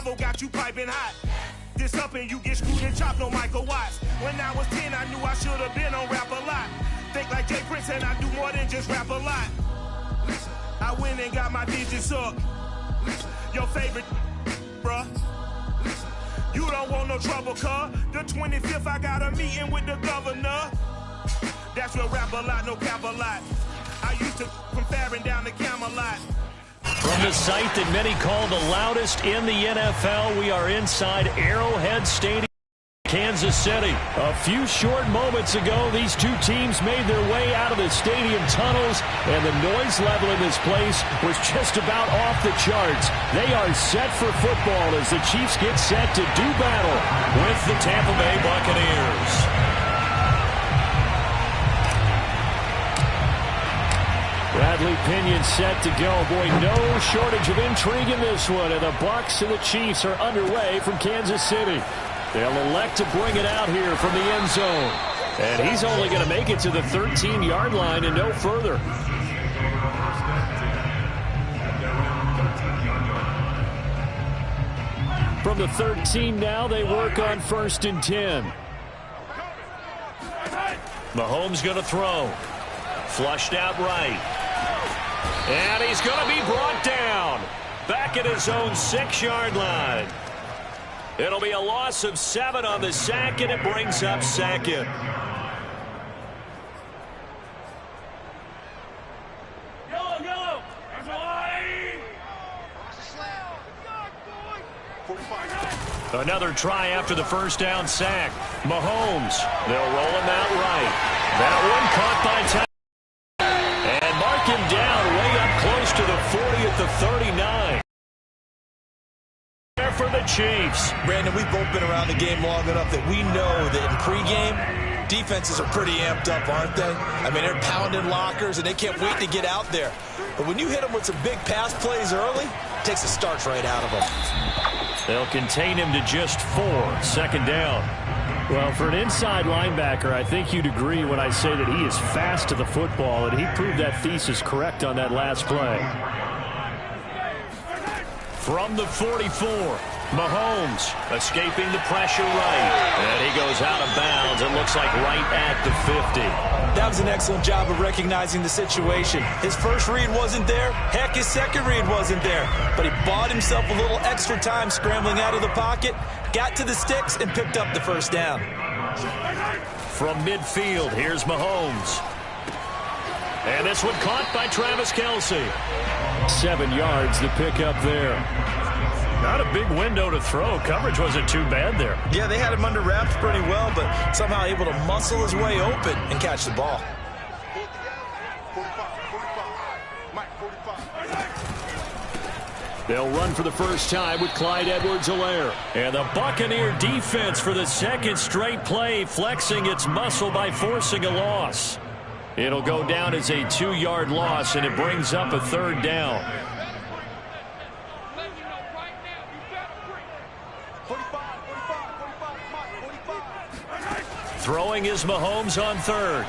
level got you piping hot. This up and you get screwed and chopped, no Michael Watts. When I was 10, I knew I should have been on Rap a Lot. Think like Jay Prince and I do more than just rap a lot. I went and got my digits up. Your favorite, bruh. You don't want no trouble, cuz. The 25th, I got a meeting with the governor. That's where Rap a Lot, no cap a lot. I used to from Farron down to Camelot. From the site that many call the loudest in the NFL, we are inside Arrowhead Stadium, Kansas City. A few short moments ago, these two teams made their way out of the stadium tunnels, and the noise level in this place was just about off the charts. They are set for football as the Chiefs get set to do battle with the Tampa Bay Buccaneers. Bradley Pinion set to go. Boy, no shortage of intrigue in this one. And the Bucs and the Chiefs are underway from Kansas City. They'll elect to bring it out here from the end zone. And he's only going to make it to the 13-yard line and no further. From the 13 now, they work on 1st and 10. Mahomes going to throw. Flushed out right. And he's going to be brought down back at his own 6-yard line. It'll be a loss of 7 on the sack, and it brings up 2nd. Another try after the first down sack. Mahomes, they'll roll him out right. That one caught by Tyler. And mark him down way up close to the 40 at the 39. There for the Chiefs. Brandon, we've both been around the game long enough that we know that in pregame, defenses are pretty amped up, aren't they? I mean, they're pounding lockers, and they can't wait to get out there. But when you hit them with some big pass plays early, it takes the starch right out of them. They'll contain him to just 4. 2nd down. Well, for an inside linebacker, I think you'd agree when I say that he is fast to the football, and he proved that thesis correct on that last play. From the 44, Mahomes escaping the pressure right. And he goes out of bounds. It looks like right at the 50. That was an excellent job of recognizing the situation. His first read wasn't there. Heck, his second read wasn't there. But he bought himself a little extra time scrambling out of the pocket, got to the sticks, and picked up the first down. From midfield, here's Mahomes. And this one caught by Travis Kelce. 7 yards to pick up there. Not a big window to throw. Coverage wasn't too bad there. Yeah, they had him under wraps pretty well, but somehow able to muscle his way open and catch the ball. They'll run for the first time with Clyde Edwards-Helaire. And the Buccaneer defense for the 2nd straight play, flexing its muscle by forcing a loss. It'll go down as a 2-yard loss, and it brings up a 3rd down. Throwing is Mahomes on 3rd.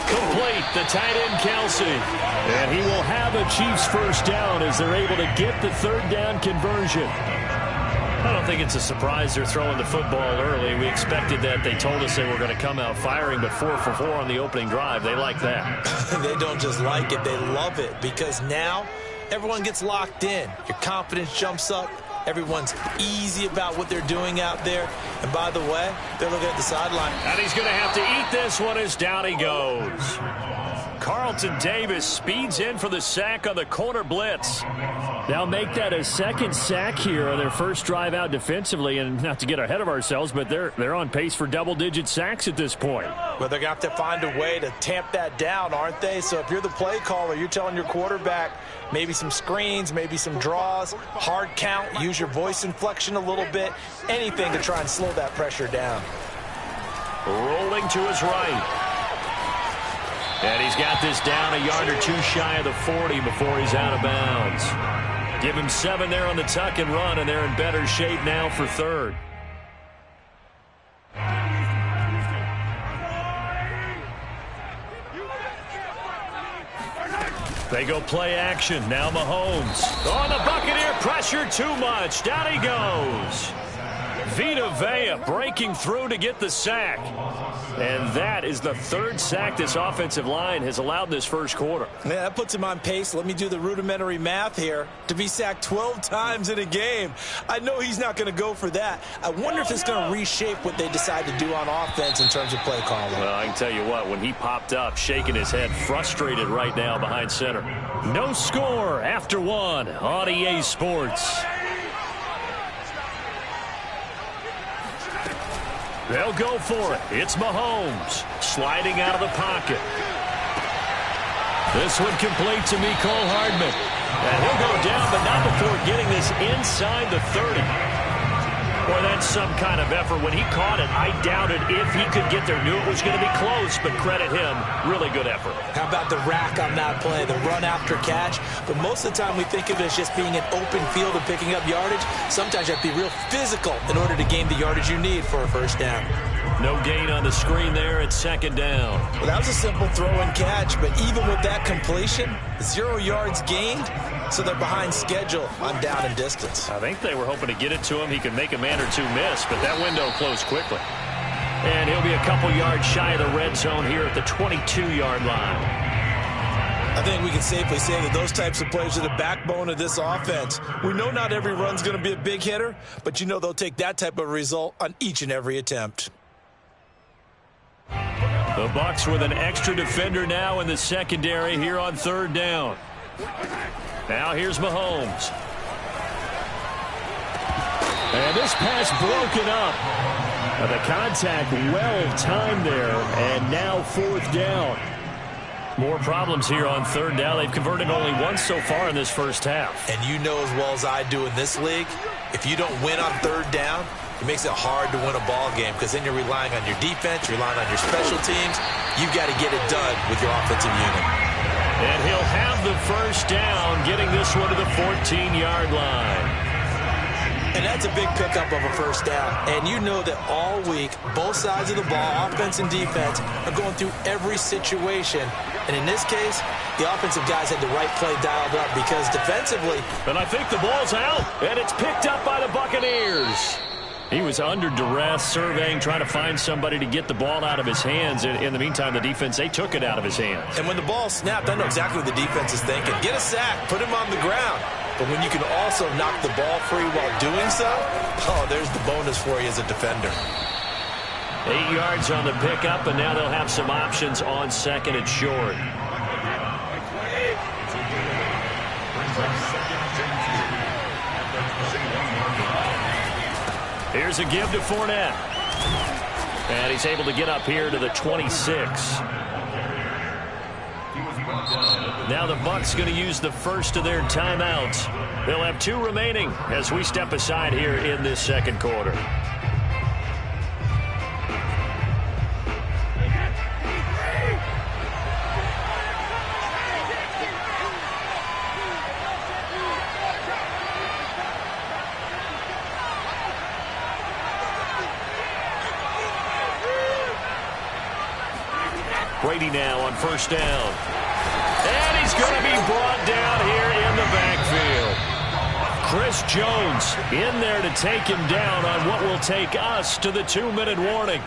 Complete, the tight end Kelce. And he will have a Chiefs first down as they're able to get the 3rd down conversion. I don't think it's a surprise they're throwing the football early. We expected that. They told us they were going to come out firing, but 4 for 4 on the opening drive. They like that. They don't just like it, they love it, because now everyone gets locked in. Your confidence jumps up. Everyone's easy about what they're doing out there. And by the way, they're looking at the sideline. And he's going to have to eat this one as down he goes. Carlton Davis speeds in for the sack on the corner blitz. They'll make that a 2nd sack here on their first drive out defensively. And not to get ahead of ourselves, but they're on pace for double-digit sacks at this point. Well, they're going to have to find a way to tamp that down, aren't they? So if you're the play caller, you're telling your quarterback maybe some screens, maybe some draws, hard count, use your voice inflection a little bit, anything to try and slow that pressure down. Rolling to his right. And he's got this down a yard or 2 shy of the 40 before he's out of bounds. Give him 7 there on the tuck and run, and they're in better shape now for 3rd. They go play action. Now Mahomes. On the Buccaneer pressure too much. Down he goes. Vita Vea breaking through to get the sack. And that is the third sack this offensive line has allowed in this first quarter. Yeah, that puts him on pace. Let me do the rudimentary math here. To be sacked 12 times in a game. I know he's not going to go for that. I wonder if it's going to reshape what they decide to do on offense in terms of play calling. Well, I can tell you what, when he popped up, shaking his head, frustrated right now behind center. No score after one on EA Sports. They'll go for it. It's Mahomes sliding out of the pocket. This one complete to Mecole Hardman. And he'll go down, but not before getting this inside the 30. Boy, that's some kind of effort. When he caught it, I doubted if he could get there. Knew it was going to be close, but credit him. Really good effort. How about the rack on that play, the run after catch? But most of the time we think of it as just being an open field and picking up yardage. Sometimes you have to be real physical in order to gain the yardage you need for a first down. No gain on the screen there at second down. Well, that was a simple throw and catch, but even with that completion, 0 yards gained, so they're behind schedule on down and distance. I think they were hoping to get it to him. He could make a man or two miss, but that window closed quickly. And he'll be a couple yards shy of the red zone here at the 22-yard line. I think we can safely say that those types of plays are the backbone of this offense. We know not every run's going to be a big hitter, but you know they'll take that type of result on each and every attempt. The Bucs with an extra defender now in the secondary here on third down. Now here's Mahomes. And this pass broken up. The contact well timed there, and now fourth down. More problems here on third down. They've converted only once so far in this first half. And you know as well as I do in this league, if you don't win on third down, it makes it hard to win a ball game because then you're relying on your defense, relying on your special teams. You've got to get it done with your offensive unit. And he'll have the first down, getting this one to the 14-yard line. And that's a big pickup of a first down. And you know that all week, both sides of the ball, offense and defense, are going through every situation. And in this case, the offensive guys had the right play dialed up because defensively. And I think the ball's out, and it's picked up by the Buccaneers. He was under duress, surveying, trying to find somebody to get the ball out of his hands. In the meantime, the defense, they took it out of his hands. And when the ball snapped, I know exactly what the defense is thinking. Get a sack, put him on the ground. But when you can also knock the ball free while doing so, oh, there's the bonus for you as a defender. 8 yards on the pickup, and now they'll have some options on second and short. Here's a give to Fournette. And he's able to get up here to the 26. Now the Bucs going to use the first of their timeouts. They'll have 2 remaining as we step aside here in this second quarter. Brady now on first down. And he's going to be brought down here in the backfield. Chris Jones in there to take him down on what will take us to the 2-minute warning.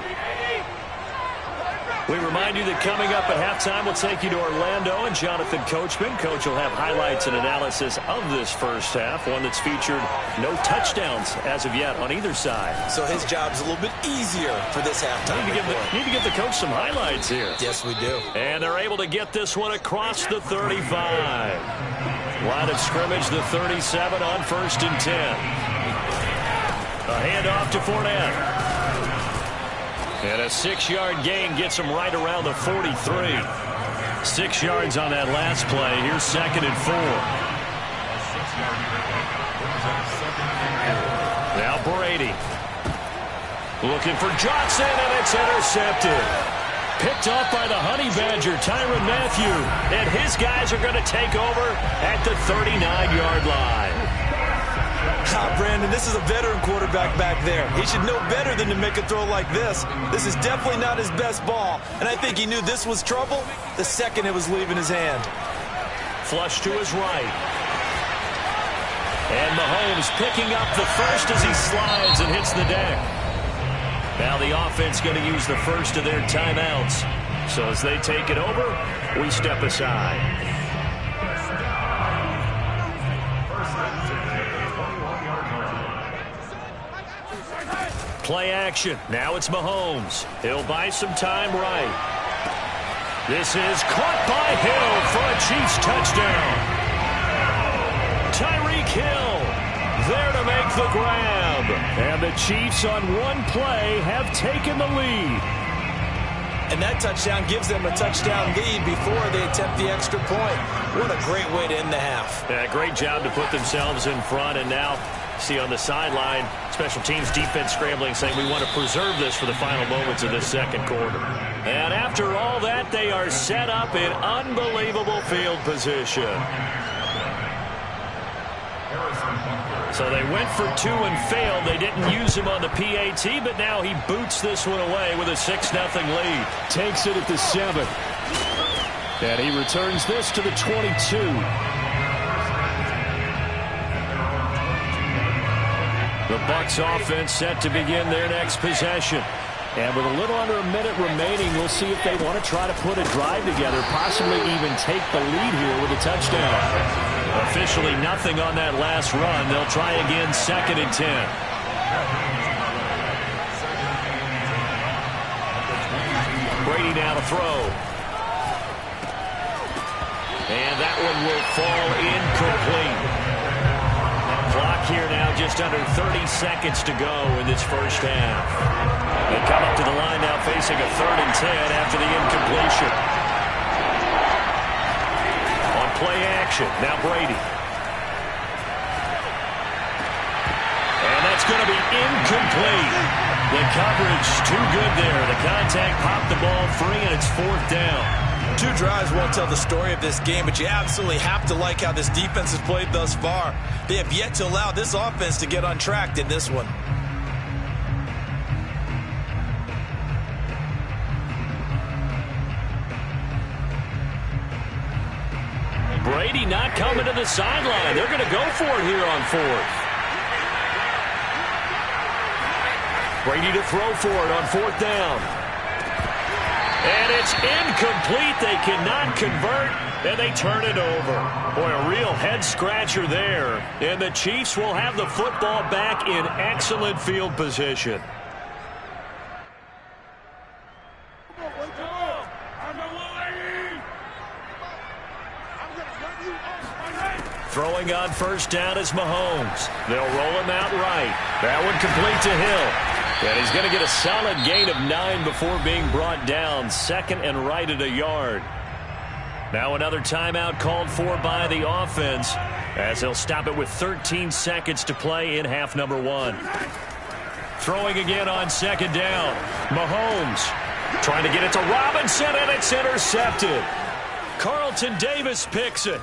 We remind you that coming up at halftime, we'll take you to Orlando and Jonathan Coachman. Coach will have highlights and analysis of this first half, one that's featured no touchdowns as of yet on either side. So his job's a little bit easier for this halftime. Need to give the coach some highlights here. Yes, we do. And they're able to get this one across the 35. Line of scrimmage, the 37 on first and 10. A handoff to Fournette. And a 6-yard gain gets him right around the 43. 6 yards on that last play. Here's second and 4. Now Brady. Looking for Johnson, and it's intercepted. Picked off by the Honey Badger, Tyrann Mathieu. And his guys are going to take over at the 39-yard line. Brandon, this is a veteran quarterback back there. He should know better than to make a throw like this. This is definitely not his best ball, and I think he knew this was trouble the second it was leaving his hand. Flush to his right. And Mahomes picking up the first as he slides and hits the deck. Now the offense going to use the first of their timeouts. So as they take it over, we step aside. Play action. Now it's Mahomes. He'll buy some time right. This is caught by Hill for a Chiefs touchdown. Tyreek Hill there to make the grab. And the Chiefs on one play have taken the lead. And that touchdown gives them a touchdown lead before they attempt the extra point. What a great way to end the half. Yeah, great job to put themselves in front. And now, see on the sideline, special teams defense scrambling, saying we want to preserve this for the final moments of this second quarter. And after all that, they are set up in unbelievable field position. So they went for two and failed. They didn't use him on the PAT, but now he boots this one away with a 6-0 lead. Takes it at the 7. And he returns this to the 22. The Bucs offense set to begin their next possession. And with a little under a minute remaining, we'll see if they want to try to put a drive together, possibly even take the lead here with a touchdown. Officially nothing on that last run. They'll try again, 2nd and 10. Brady now to throw. And that one will fall incomplete. Clock here now just under 30 seconds to go in this first half. They come up to the line now facing a 3rd and 10 after the incompletion. On play action, now Brady. And that's going to be incomplete. The coverage too good there. The contact popped the ball free, and it's 4th down. 2 drives won't tell the story of this game, but you absolutely have to like how this defense has played thus far. They have yet to allow this offense to get on track in this one. Brady not coming to the sideline. They're going to go for it here on 4th. Brady to throw for it on 4th down. And it's incomplete. They cannot convert, and they turn it over. Boy, a real head-scratcher there. And the Chiefs will have the football back in excellent field position. Throwing on 1st down is Mahomes. They'll roll him out right. That one complete to Hill. And he's going to get a solid gain of 9 before being brought down. 2nd and right at a yard. Now another timeout called for by the offense, as they'll stop it with 13 seconds to play in half number 1. Throwing again on 2nd down. Mahomes trying to get it to Robinson, and it's intercepted. Carlton Davis picks it.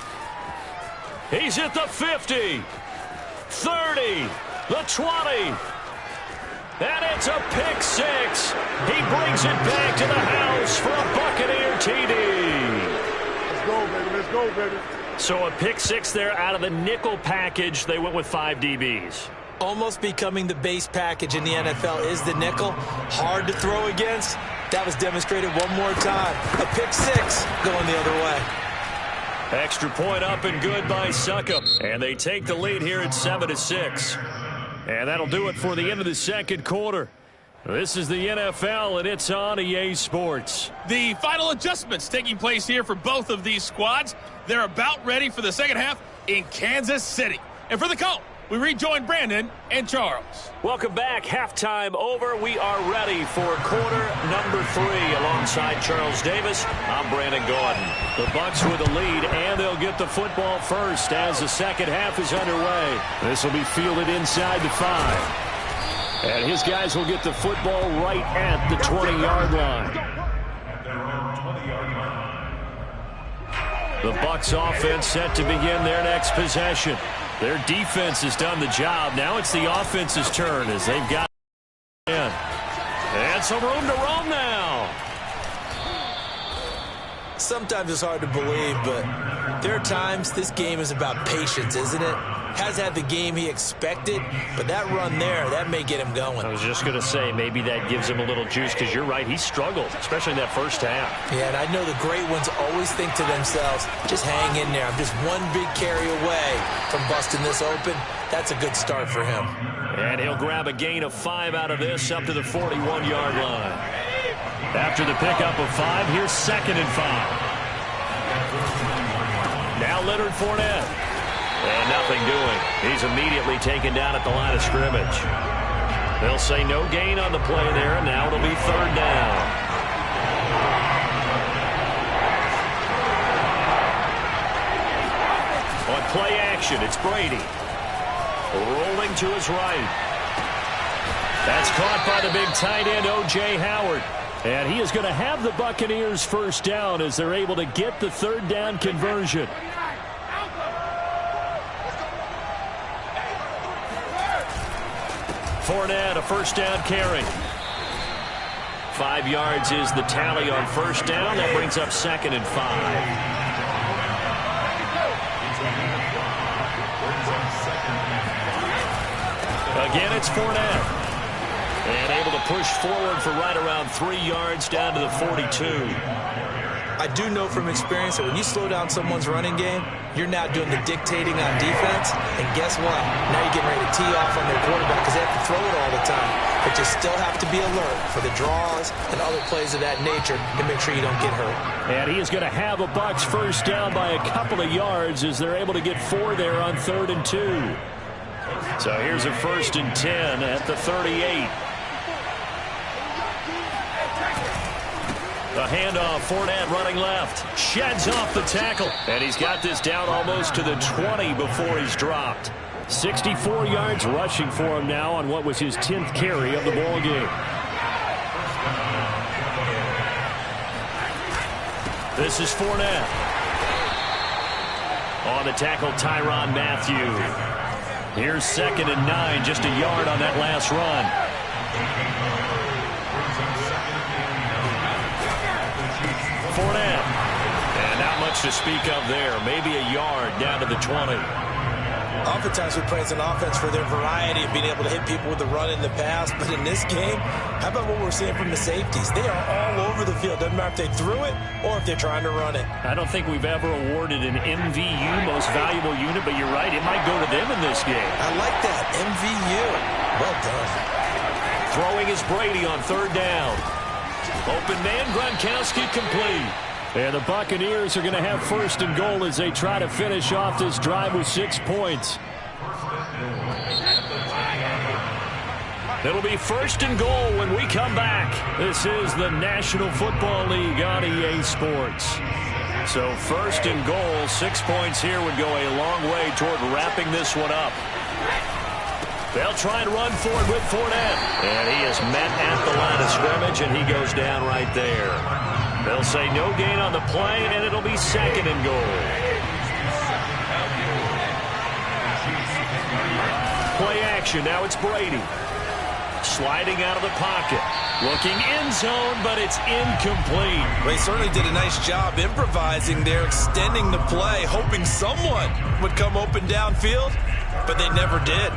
He's at the 50, 30, the 20. And it's a pick 6. He brings it back to the house for a Buccaneer TD. Let's go, baby. Let's go, baby. So a pick 6 there out of the nickel package. They went with 5 DBs. Almost becoming the base package in the NFL is the nickel. Hard to throw against. That was demonstrated one more time. A pick 6 going the other way. Extra point up and good by Succop. And they take the lead here at 7-6. And that'll do it for the end of the second quarter. This is the NFL, and it's on EA Sports. The final adjustments taking place here for both of these squads. They're about ready for the second half in Kansas City. And for the call, we rejoin Brandon and Charles. Welcome back. Halftime over. We are ready for quarter number 3. Alongside Charles Davis, I'm Brandon Gaudin. The Bucs with the lead, and they'll get the football first as the second half is underway. This will be fielded inside the 5. And his guys will get the football right at the 20-yard line. The Bucs offense set to begin their next possession. Their defense has done the job. Now it's the offense's turn as they've got in. And some room to roam now. Sometimes it's hard to believe, but there are times this game is about patience, isn't it? Has had the game he expected, but that run there, that may get him going. I was just going to say, maybe that gives him a little juice, because you're right, he struggled, especially in that first half. Yeah, and I know the great ones always think to themselves, just hang in there. I'm just one big carry away from busting this open. That's a good start for him. And he'll grab a gain of 5 out of this up to the 41-yard line. After the pickup of 5, here's 2nd and 5. Now Leonard Fournette. And nothing doing. He's immediately taken down at the line of scrimmage. They'll say no gain on the play there, and now it'll be 3rd down. On play action, it's Brady. Rolling to his right. That's caught by the big tight end, O.J. Howard. And he is going to have the Buccaneers first down as they're able to get the 3rd down conversion. Fournette, a first down carry. 5 yards is the tally on first down. That brings up 2nd and 5. Again, it's Fournette. And able to push forward for right around 3 yards down to the 42. I do know from experience that when you slow down someone's running game, you're now doing the dictating on defense. And guess what? Now you're getting ready to tee off on their quarterback because they have to throw it all the time. But you still have to be alert for the draws and other plays of that nature to make sure you don't get hurt. And he is going to have a Bucs first down by a couple of yards as they're able to get 4 there on 3rd and 2. So here's a 1st and 10 at the 38. The handoff, Fournette running left. Sheds off the tackle. And he's got this down almost to the 20 before he's dropped. 64 yards rushing for him now on what was his 10th carry of the ball game. This is Fournette. On the tackle, Tyrann Mathieu. Here's 2nd and 9, just a yard on that last run. Fournette. And not much to speak of there. Maybe a yard down to the 20. Oftentimes we praise an offense for their variety of being able to hit people with the run in the pass. But in this game, how about what we're seeing from the safeties? They are all over the field. Doesn't matter if they threw it or if they're trying to run it. I don't think we've ever awarded an MVU, most valuable unit, but you're right. It might go to them in this game. I like that. MVU. Well done. Throwing is Brady on 3rd down. Open man, Gronkowski complete. And the Buccaneers are going to have 1st and goal as they try to finish off this drive with 6 points. It'll be 1st and goal when we come back. This is the National Football League on EA Sports. So 1st and goal, 6 points here would go a long way toward wrapping this one up. They'll try and run for it with Fournette. And he is met at the line of scrimmage, and he goes down right there. They'll say no gain on the play, and it'll be 2nd and goal. Play action. Now it's Brady. Sliding out of the pocket. Looking end zone, but it's incomplete. They certainly did a nice job improvising there, extending the play, hoping someone would come open downfield, but they never did.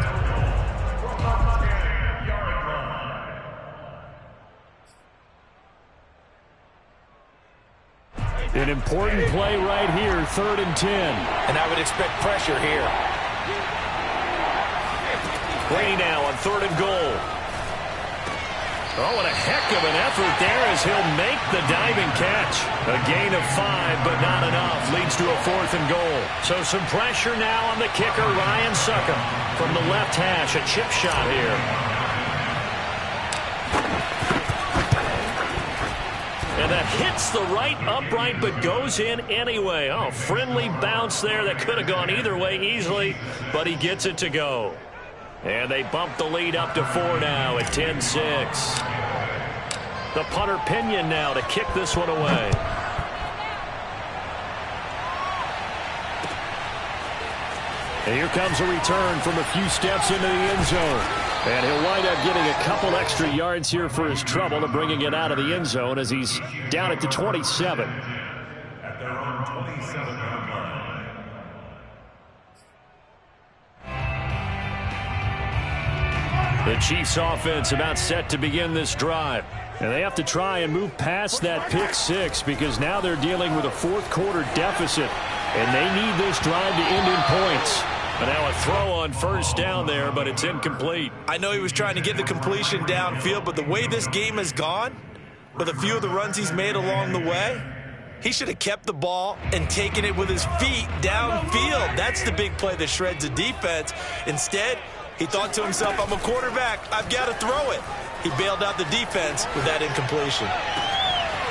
An important play right here, 3rd and 10. And I would expect pressure here. Brady now on 3rd and goal. Oh, what a heck of an effort there as he'll make the diving catch. A gain of 5, but not enough. Leads to a 4th and goal. So some pressure now on the kicker, Ryan Succop. From the left hash, a chip shot here. And that hits the right upright, but goes in anyway. Oh, friendly bounce there that could have gone either way easily, but he gets it to go. And they bump the lead up to 4 now at 10-6. The punter Pinion now to kick this one away. And here comes a return from a few steps into the end zone. And he'll wind up getting a couple extra yards here for his trouble to bringing it out of the end zone as he's down at the 27. their own 27-yard line. The Chiefs offense about set to begin this drive. And they have to try and move past that pick six because now they're dealing with a fourth quarter deficit. And they need this drive to end in points. But now a throw on first down there, but it's incomplete. I know he was trying to get the completion downfield, but the way this game has gone, with a few of the runs he's made along the way, he should have kept the ball and taken it with his feet downfield. That's the big play that shreds the defense. Instead, he thought to himself, I'm a quarterback. I've got to throw it. He bailed out the defense with that incompletion.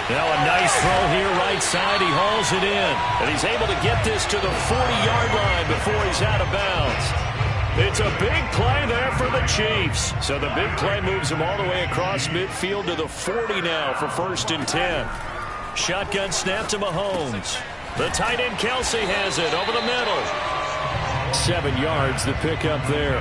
Now a nice throw here right side. He hauls it in. And he's able to get this to the 40-yard line before he's out of bounds. It's a big play there for the Chiefs. So the big play moves him all the way across midfield to the 40 now for 1st and 10. Shotgun snap to Mahomes. The tight end Kelsey has it over the middle. 7 yards the pick up there.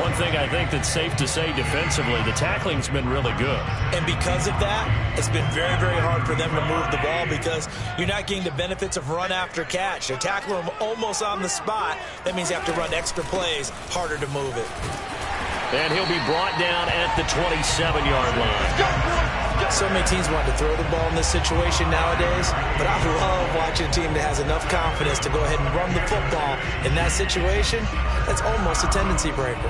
One thing I think that's safe to say defensively, the tackling's been really good. And because of that, it's been very, very hard for them to move the ball because you're not getting the benefits of run after catch. They're tackling them almost on the spot. That means they have to run extra plays, harder to move it. And he'll be brought down at the 27-yard line. So many teams want to throw the ball in this situation nowadays, but I love watching a team that has enough confidence to go ahead and run the football. In that situation, that's almost a tendency breaker.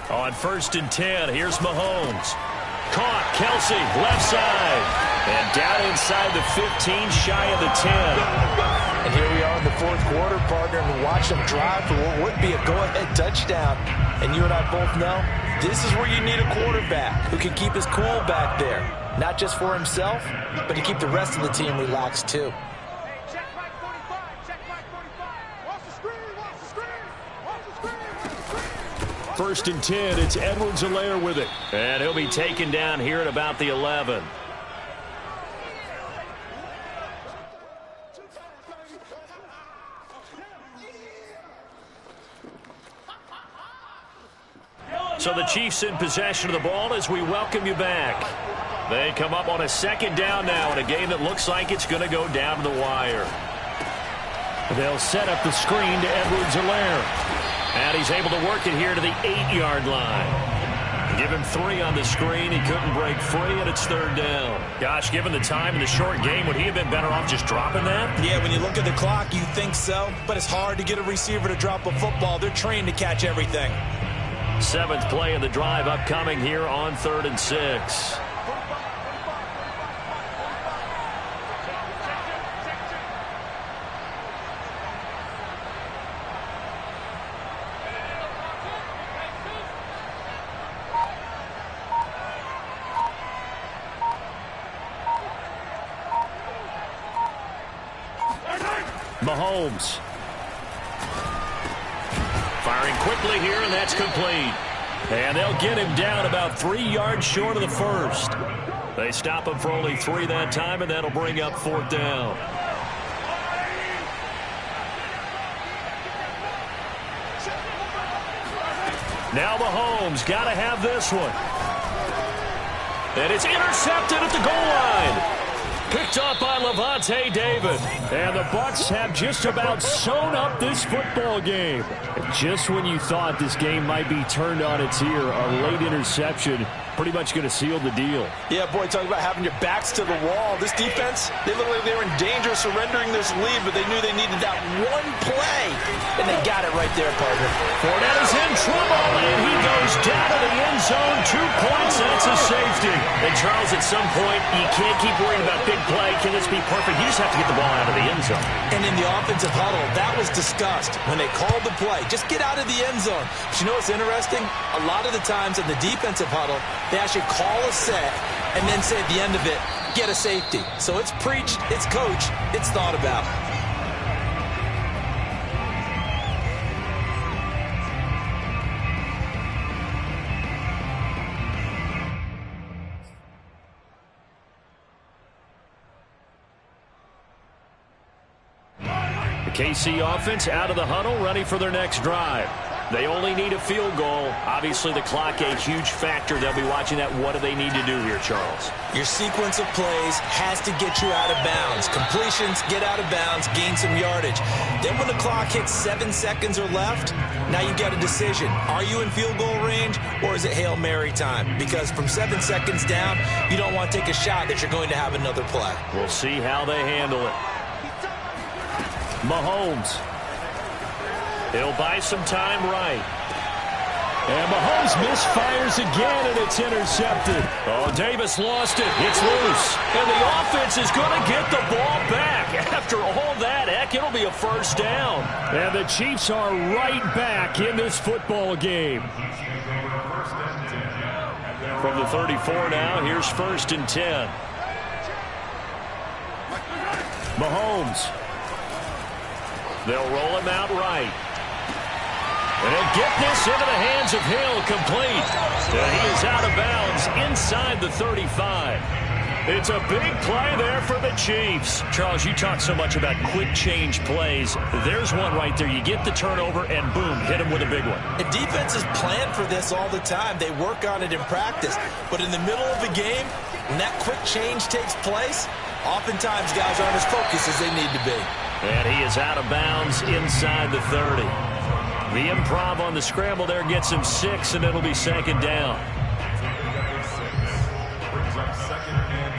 On 1st and 10, here's Mahomes. Caught, Kelsey, left side. And down inside the 15, shy of the 10. And here we are in the fourth quarter, partner, and watch them drive for what would be a go-ahead touchdown. And you and I both know this is where you need a quarterback who can keep his cool back there. Not just for himself, but to keep the rest of the team relaxed too. First and 10, it's Edwards-Helaire with it. And he'll be taken down here at about the 11. So the Chiefs in possession of the ball as we welcome you back. They come up on a 2nd down now in a game that looks like it's going to go down to the wire. They'll set up the screen to Edwards-Helaire. And he's able to work it here to the 8-yard line. Give him 3 on the screen. He couldn't break free, and it's 3rd down. Gosh, given the time in the short game, would he have been better off just dropping that? Yeah, when you look at the clock, you think so. But it's hard to get a receiver to drop a football. They're trained to catch everything. 7th play of the drive upcoming here on 3rd and 6. Mahomes. Firing quickly here, and that's complete. And they'll get him down about 3 yards short of the first. They stop him for only 3 that time, and that'll bring up 4th down. Now Mahomes got to have this one. And it's intercepted at the goal line. Picked up by Lavonte David. And the Bucs have just about sewn up this football game. And just when you thought this game might be turned on its ear, a late interception pretty much going to seal the deal. Yeah, boy, talk about having your backs to the wall. This defense, they look like they were in danger of surrendering this lead, but they knew they needed that one play, and they got it right there, partner. Fournette is in trouble, and he goes down to the end zone. 2 points, that's a safety. And, Charles, at some point, you can't keep worrying about big play. Can this be perfect? You just have to get the ball out of the end zone. And in the offensive huddle, that was discussed when they called the play. Just get out of the end zone. But you know what's interesting? A lot of the times in the defensive huddle, they actually call a set and then say at the end of it, get a safety. So it's preached, it's coached, it's thought about. The KC offense out of the huddle, ready for their next drive. They only need a field goal. Obviously, the clock a huge factor. They'll be watching that. What do they need to do here, Charles? Your sequence of plays has to get you out of bounds. Completions, get out of bounds, gain some yardage. Then when the clock hits 7 seconds or left, now you get a decision. Are you in field goal range, or is it Hail Mary time? Because from 7 seconds down, you don't want to take a shot that you're going to have another play. We'll see how they handle it. Mahomes. He'll buy some time right. And Mahomes misfires again, and it's intercepted. Oh, Davis lost it. It's loose. And the offense is going to get the ball back. After all that, heck, it'll be a first down. And the Chiefs are right back in this football game. From the 34 now, here's 1st and 10. Mahomes. They'll roll him out right. And he'll get this into the hands of Hill, complete. And he is out of bounds inside the 35. It's a big play there for the Chiefs. Charles, you talk so much about quick change plays. There's one right there. You get the turnover, and boom, hit him with a big one. And defenses plan for this all the time. They work on it in practice. But in the middle of the game, when that quick change takes place, oftentimes guys aren't as focused as they need to be. And he is out of bounds inside the 30. The improv on the scramble there gets him 6, and it'll be 2nd down. Brings up 2nd and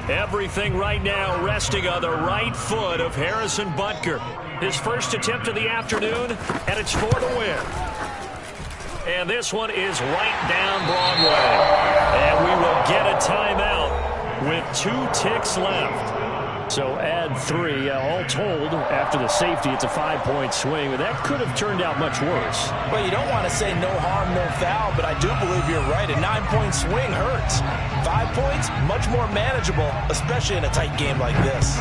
4. Everything right now resting on the right foot of Harrison Butker. His first attempt of the afternoon, and it's for the win. And this one is right down Broadway. And we will get a timeout with 2 ticks left. So add 3. All told, after the safety, it's a 5-point swing. But that could have turned out much worse. Well, you don't want to say no harm, no foul, but I do believe you're right. A 9-point swing hurts. 5 points, much more manageable, especially in a tight game like this.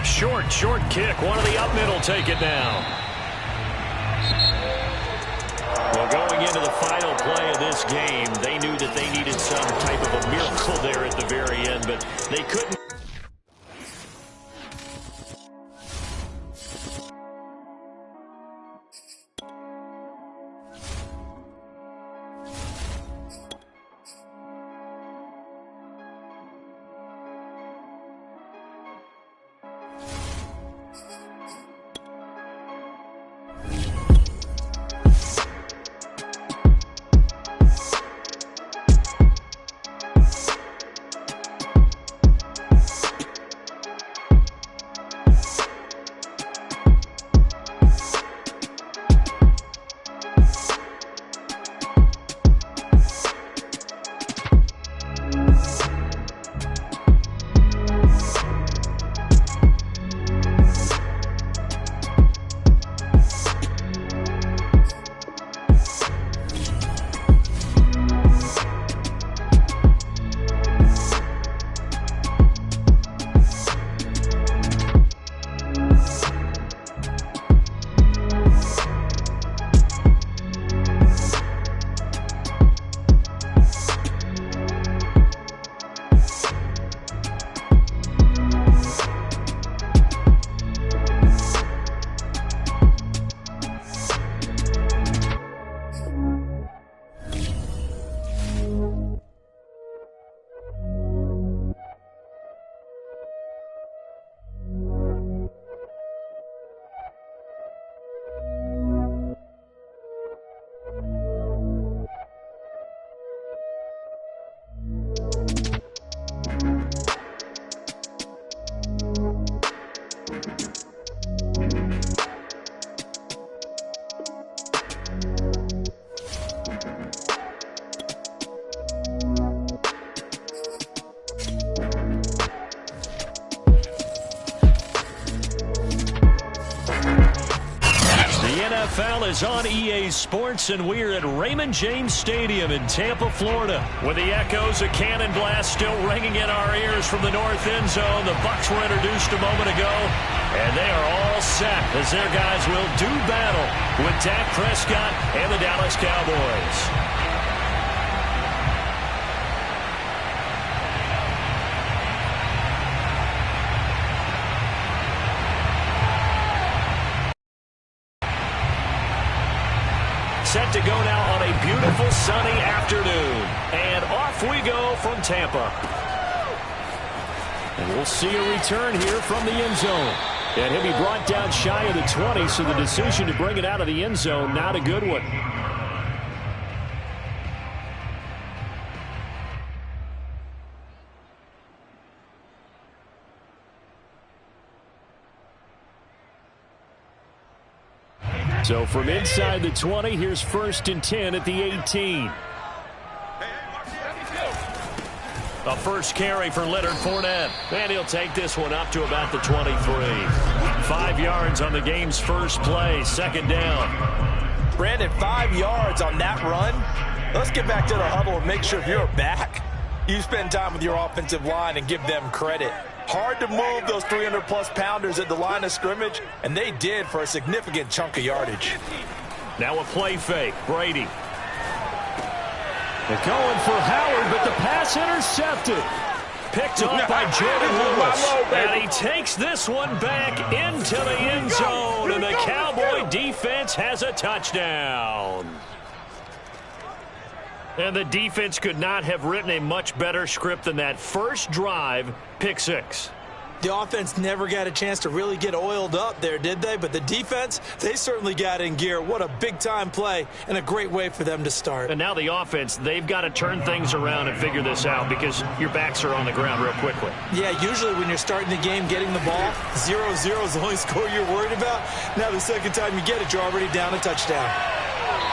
Short kick. One of the up middle take it down. Well, going into the final play of this game, they knew that they needed some type of a miracle there at the very end, but they couldn't. NFL is on EA Sports, and we're at Raymond James Stadium in Tampa, Florida, with the echoes of Cannon Blast still ringing in our ears from the north end zone. The Bucs were introduced a moment ago, and they are all set as their guys will do battle with Dak Prescott and the Dallas Cowboys. set to go now on a beautiful sunny afternoon. And off we go from Tampa. And we'll see a return here from the end zone. And he'll be brought down shy of the 20, so the decision to bring it out of the end zone, not a good one. So from inside the 20, here's 1st and 10 at the 18. A first carry for Leonard Fournette. And he'll take this one up to about the 23. 5 yards on the game's first play. 2nd down. Brandon, 5 yards on that run. Let's get back to the huddle and make sure you're back. You spend time with your offensive line and give them credit. Hard to move those 300-plus pounders at the line of scrimmage, and they did for a significant chunk of yardage. Now a play fake. Brady. They're going for Howard, but the pass intercepted. Picked off by Jordan Lewis. And he takes this one back into the end zone, and the Cowboy defense has a touchdown. And the defense could not have written a much better script than that first drive, pick 6. The offense never got a chance to really get oiled up there, did they? But the defense, they certainly got in gear. What a big-time play and a great way for them to start. And now the offense, they've got to turn things around and figure this out because your backs are on the ground real quickly. Yeah, usually when you're starting the game, getting the ball, 0-0 is the only score you're worried about. Now the second time you get it, you're already down a touchdown.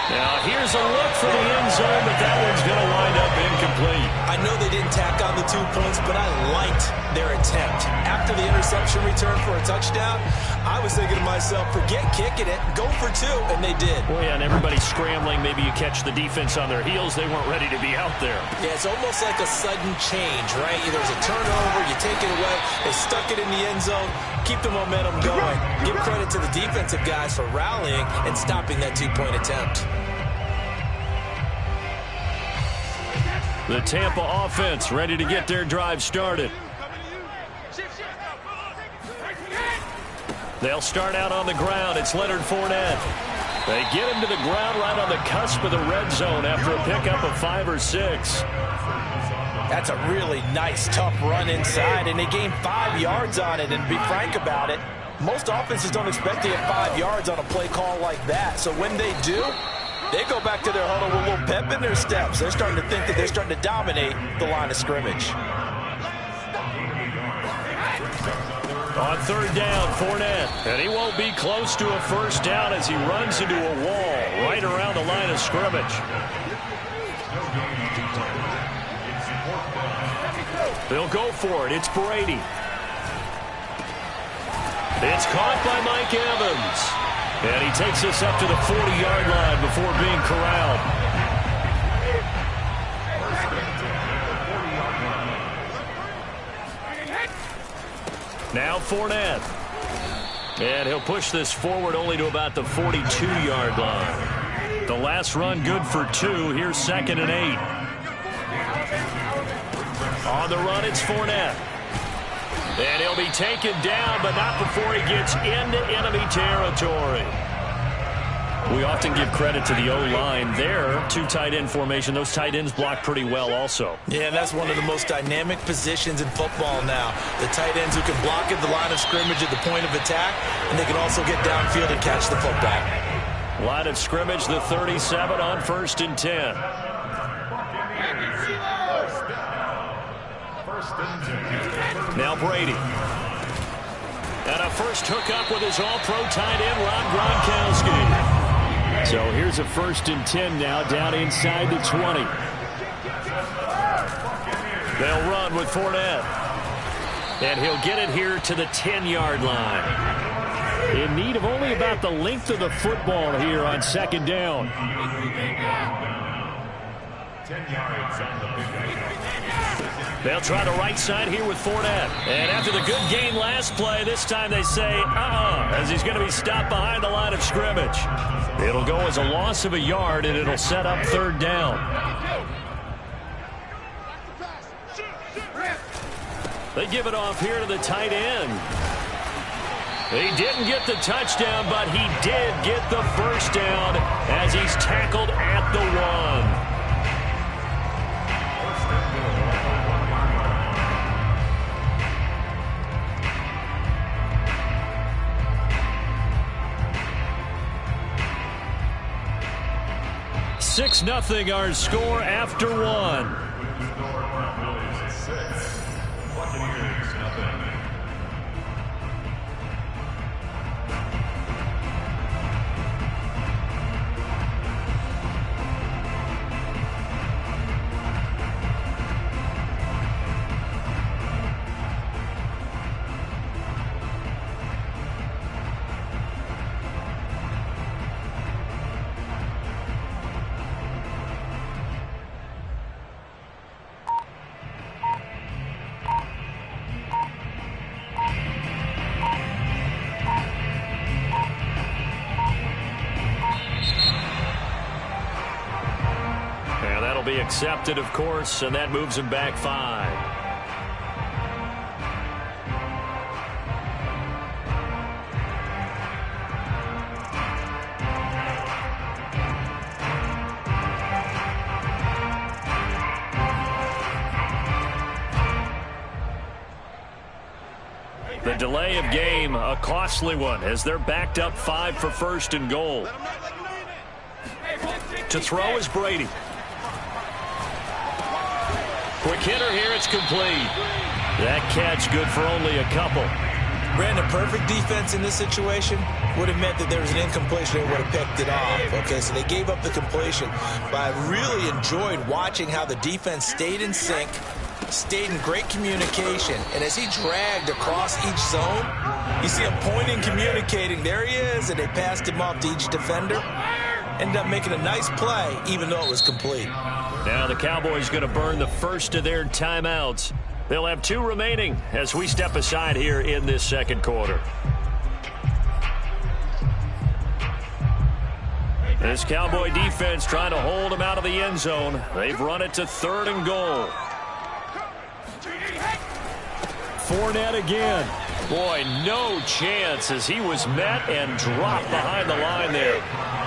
Now, here's a look for the end zone, but that one's going to wind up incomplete. I know they didn't tack on the 2 points, but I liked their attempt. After the interception return for a touchdown, I was thinking to myself, forget kicking it, go for 2, and they did. Well, yeah, and everybody's scrambling. Maybe you catch the defense on their heels. They weren't ready to be out there. Yeah, it's almost like a sudden change, right? There's a turnover, you take it away, they stuck it in the end zone, keep the momentum going. Give credit to the defensive guys for rallying and stopping that 2-point attempt. The Tampa offense ready to get their drive started. They'll start out on the ground. It's Leonard Fournette. They get him to the ground right on the cusp of the red zone after a pickup of 5 or 6. That's a really nice, tough run inside, and they gained 5 yards on it. And to be frank about it, most offenses don't expect to get 5 yards on a play call like that. So when they do, they go back to their huddle with a little pep in their steps. They're starting to think that they're starting to dominate the line of scrimmage. On 3rd down, Fournette. And he won't be close to a first down as he runs into a wall right around the line of scrimmage. They'll go for it. It's Brady. It's caught by Mike Evans. And he takes us up to the 40-yard line before being corralled. Now Fournette. And he'll push this forward only to about the 42-yard line. The last run good for 2. Here's 2nd and 8. On the run, it's Fournette. And he'll be taken down, but not before he gets into enemy territory. We often give credit to the O-line there. 2 tight end formation. Those tight ends block pretty well also. Yeah, that's one of the most dynamic positions in football now. The tight ends who can block at the line of scrimmage at the point of attack, and they can also get downfield and catch the football. Line of scrimmage, the 37 on 1st and 10. Now Brady. And a first hookup with his all-pro tight end, Rob Gronkowski. So here's a 1st and 10 now, down inside the 20. They'll run with Fournette. And he'll get it here to the 10-yard line. In need of only about the length of the football here on 2nd down. 10 yards on the pickup. They'll try the right side here with Fournette. And after the good game last play, this time they say, as he's going to be stopped behind the line of scrimmage. It'll go as a loss of a yard, and it'll set up 3rd down. They give it off here to the tight end. He didn't get the touchdown, but he did get the first down as he's tackled at the 1. Six 0 our score after 1. Be accepted, of course, and that moves him back 5. The delay of game, a costly one, as they're backed up 5 for first and goal. To throw is Brady. Quick hitter here, it's complete. That catch good for only a couple. Brandon, perfect defense in this situation would have meant that there was an incompletion. They would have picked it off. Okay, so they gave up the completion. But I really enjoyed watching how the defense stayed in sync, stayed in great communication. And as he dragged across each zone, you see him pointing, communicating. There he is, and they passed him off to each defender. Ended up making a nice play, even though it was complete. Now the Cowboys going to burn the first of their timeouts. They'll have 2 remaining as we step aside here in this second quarter. This Cowboy defense trying to hold them out of the end zone. They've run it to 3rd and goal. Fournette again. Boy, no chance as he was met and dropped behind the line there.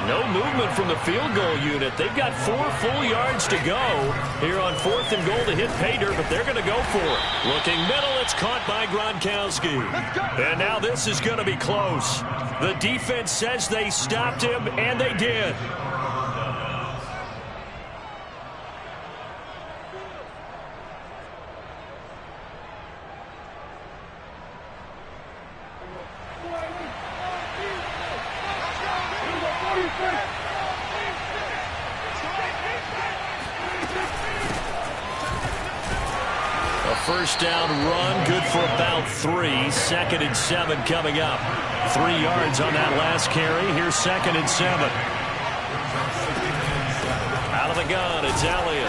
No movement from the field goal unit. They've got 4 full yards to go here on 4th and goal to hit pay dirt, but they're going to go for it. Looking middle, it's caught by Gronkowski. And now this is going to be close. The defense says they stopped him, and they did. First down run, good for about 3. 2nd and 7 coming up. 3 yards on that last carry. Here's 2nd and 7. Out of the gun, it's Elliott.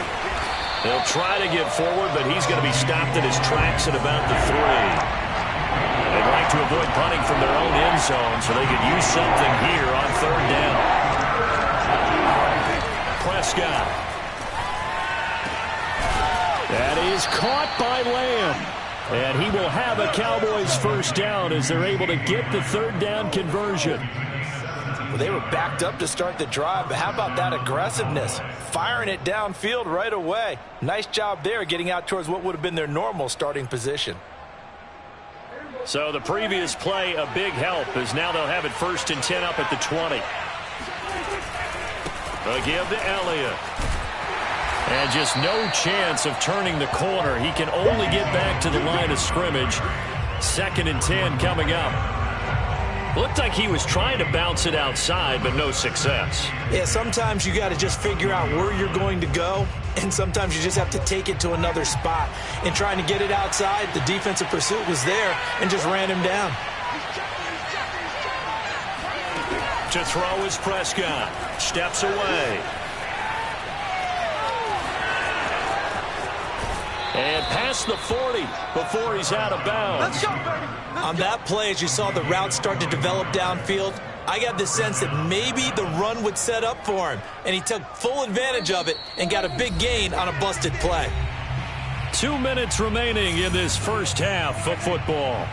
They'll try to get forward, but he's going to be stopped at his tracks at about the 3. They'd like to avoid punting from their own end zone, so they could use something here on 3rd down. Prescott. That is caught by Lamb. And he will have a Cowboys first down as they're able to get the 3rd down conversion. Well, they were backed up to start the drive, but how about that aggressiveness? Firing it downfield right away. Nice job there getting out towards what would have been their normal starting position. So the previous play, a big help, as now they'll have it 1st and 10 up at the 20. A give to Elliott. And just no chance of turning the corner. He can only get back to the line of scrimmage. 2nd and 10 coming up. Looked like he was trying to bounce it outside, but no success. Yeah, sometimes you got to just figure out where you're going to go, and sometimes you just have to take it to another spot. And trying to get it outside, the defensive pursuit was there and just ran him down. To throw is Prescott. Steps away. And past the 40 before he's out of bounds. On that play, as you saw the route start to develop downfield, I got the sense that maybe the run would set up for him. And he took full advantage of it and got a big gain on a busted play. 2 minutes remaining in this first half of football.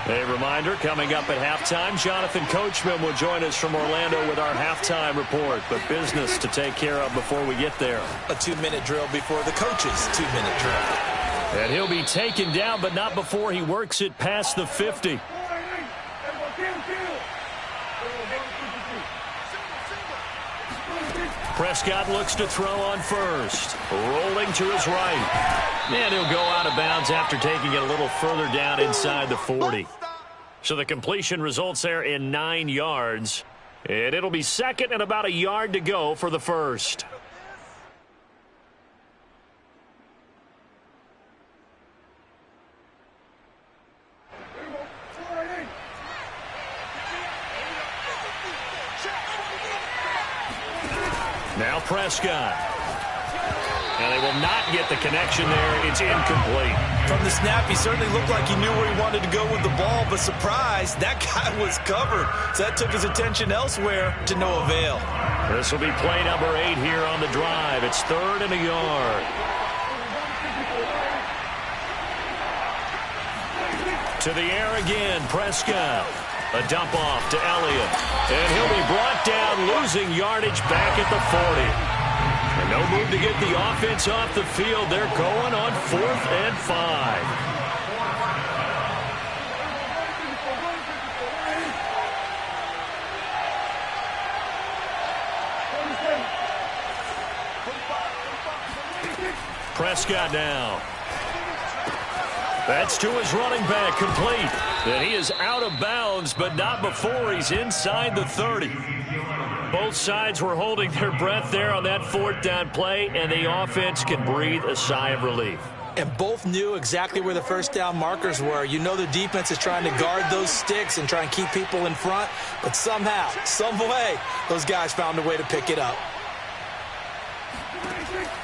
A reminder, coming up at halftime, Jonathan Coachman will join us from Orlando with our halftime report. But business to take care of before we get there. A 2-minute drill before the coach's 2-minute drill. And he'll be taken down, but not before he works it past the 50. Prescott looks to throw on first. Rolling to his right. And he'll go out of bounds after taking it a little further down inside the 40. So the completion results there in 9 yards. And it'll be second and about a yard to go for the first. Now Prescott. And they will not get the connection there. It's incomplete. From the snap, he certainly looked like he knew where he wanted to go with the ball, but surprise, that guy was covered. So that took his attention elsewhere to no avail. This will be play number 8 here on the drive. It's 3rd and a yard. To the air again, Prescott. A dump off to Elliott. And he'll be brought down, losing yardage back at the 40. And no move to get the offense off the field. They're going on 4th and 5. Prescott now. That's to his running back, complete. And he is out of bounds, but not before he's inside the 30. Both sides were holding their breath there on that 4th down play, and the offense can breathe a sigh of relief. And both knew exactly where the first down markers were. You know the defense is trying to guard those sticks and try and keep people in front, but somehow, some way, those guys found a way to pick it up.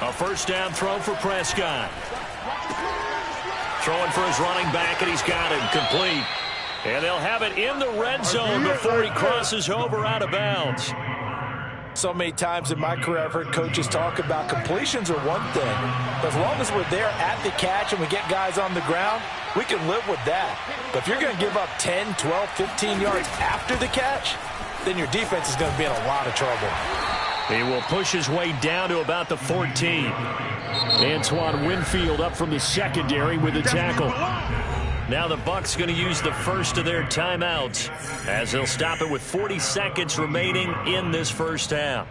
A first down throw for Prescott. Throwing for his running back, and he's got him complete. And they'll have it in the red zone before he crosses over out of bounds. So many times in my career I've heard coaches talk about completions are one thing. But as long as we're there at the catch and we get guys on the ground, we can live with that. But if you're going to give up 10, 12, 15 yards after the catch, then your defense is going to be in a lot of trouble. He will push his way down to about the 14. Antoine Winfield up from the secondary with the tackle. Now the Bucs going to use the first of their timeouts as they'll stop it with 40 seconds remaining in this first half.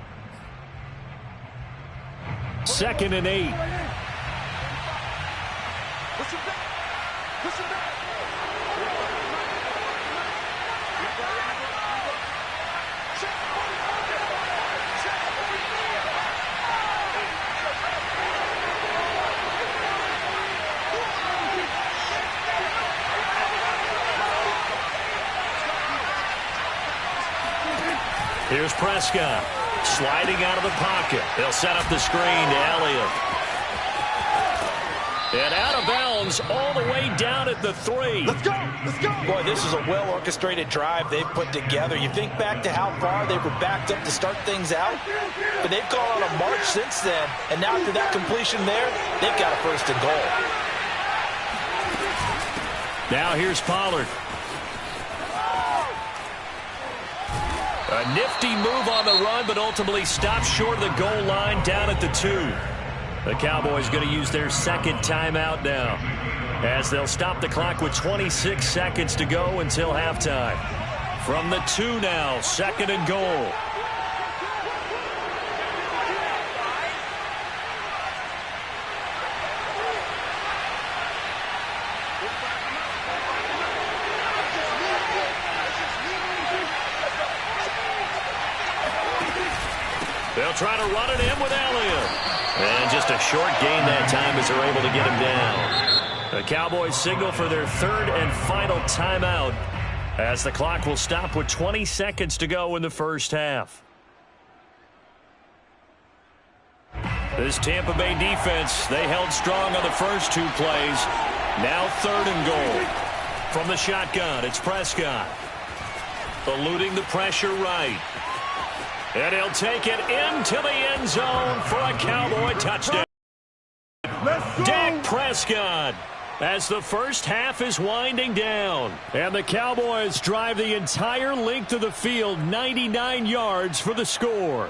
2nd and 8. Here's Prescott, sliding out of the pocket. They'll set up the screen to Elliott. And out of bounds all the way down at the 3. Let's go! Let's go! Boy, this is a well-orchestrated drive they've put together. You think back to how far they were backed up to start things out, but they've gone on a march since then, and now after that completion there, they've got a 1st and goal. Now here's Pollard. A nifty move on the run, but ultimately stopped short of the goal line down at the 2. The Cowboys going to use their 2nd timeout now, as they'll stop the clock with 26 seconds to go until halftime. From the 2 now, 2nd and goal. They'll try to run it in with Elliott. And just a short gain that time as they're able to get him down. The Cowboys signal for their 3rd and final timeout as the clock will stop with 20 seconds to go in the first half. This Tampa Bay defense, they held strong on the first 2 plays. Now 3rd and goal. From the shotgun, it's Prescott. Eluding the pressure right. And he'll take it into the end zone for a Cowboy touchdown. Dak Prescott as the first half is winding down. And the Cowboys drive the entire length of the field, 99 yards for the score.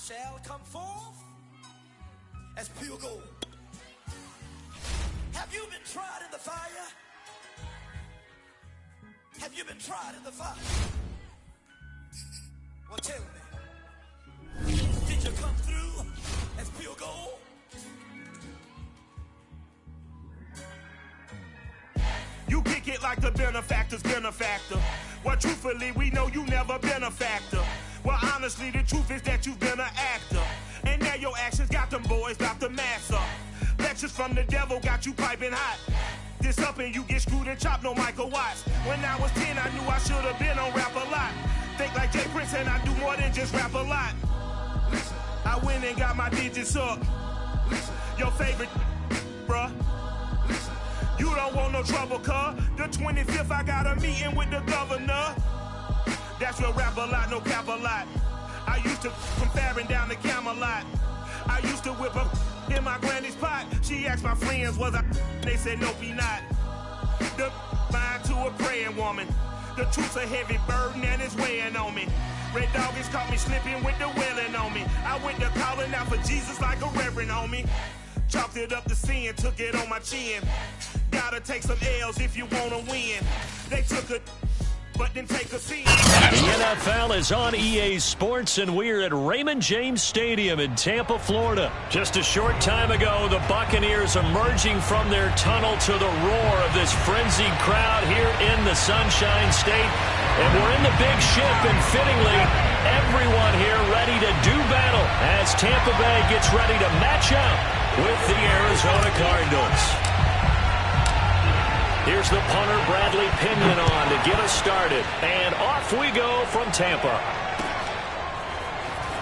shall come forth as pure gold. Have you been tried in the fire? Have you been tried in the fire? Well, tell me, did you come through as pure gold? You kick it like the benefactor's benefactor. Well, truthfully, we know you never been a factor. Well, I'm Honestly, the truth is that you've been an actor. And now your actions got them boys about to mass up. Lectures from the devil got you piping hot. This up and you get screwed and chopped, no Michael Watts. When I was 10, I knew I should have been on Rap a Lot. Think like Jay Prince and I do more than just rap a lot. Listen, I went and got my digits up. Listen, your favorite, bruh. Listen, you don't want no trouble, cuz. The 25th, I got a meeting with the governor. That's real Rap a Lot, no cap a lot. I used to from Farron down to Camelot. I used to whip up in my granny's pot. She asked my friends, was I? They said, nope, he not. The mind to a praying woman. The truth's a heavy burden and it's weighing on me. Red Doggies caught me slipping with the wailing on me. I went to calling out for Jesus like a reverend homie. Chalked it up to sin, took it on my chin. Gotta take some L's if you wanna win. They took a but then take a seat. The NFL is on EA Sports, and we're at Raymond James Stadium in Tampa, Florida. Just a short time ago, the Buccaneers emerging from their tunnel to the roar of this frenzied crowd here in the Sunshine State. And we're in the big ship, and fittingly, everyone here ready to do battle as Tampa Bay gets ready to match up with the Arizona Cardinals. Here's the punter, Bradley Pinion, on to get us started. And off we go from Tampa.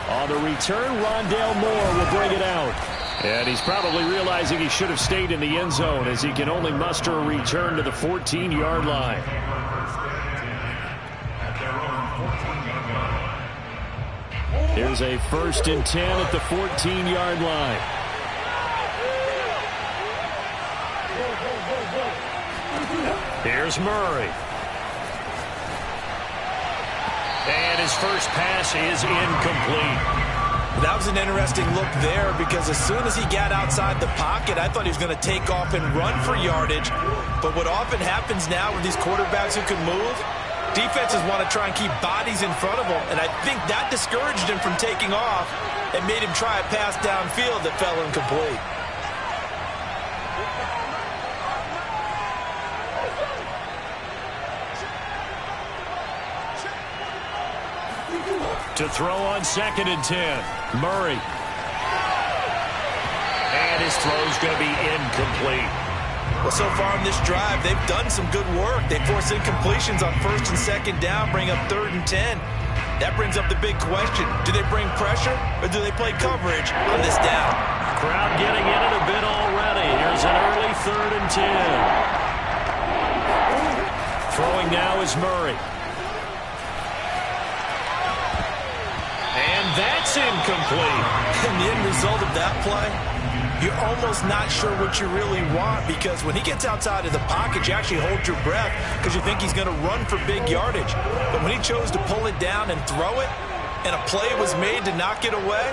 On the return, Rondale Moore will bring it out. And he's probably realizing he should have stayed in the end zone as he can only muster a return to the 14-yard line. Here's a 1st and 10 at the 14-yard line. Here's Murray. And his first pass is incomplete. That was an interesting look there because as soon as he got outside the pocket, I thought he was going to take off and run for yardage. But what often happens now with these quarterbacks who can move, defenses want to try and keep bodies in front of them. And I think that discouraged him from taking off and made him try a pass downfield that fell incomplete. To throw on 2nd and 10. Murray. And his throw's going to be incomplete. Well, so far in this drive, they've done some good work. They force incompletions on 1st and 2nd down, bring up 3rd and 10. That brings up the big question. Do they bring pressure or do they play coverage on this down? Crowd getting in it a bit already. Here's an early 3rd and 10. Throwing now is Murray. And that's incomplete. And the end result of that play, you're almost not sure what you really want because when he gets outside of the pocket, you actually hold your breath because you think he's going to run for big yardage. But when he chose to pull it down and throw it, and a play was made to knock it away,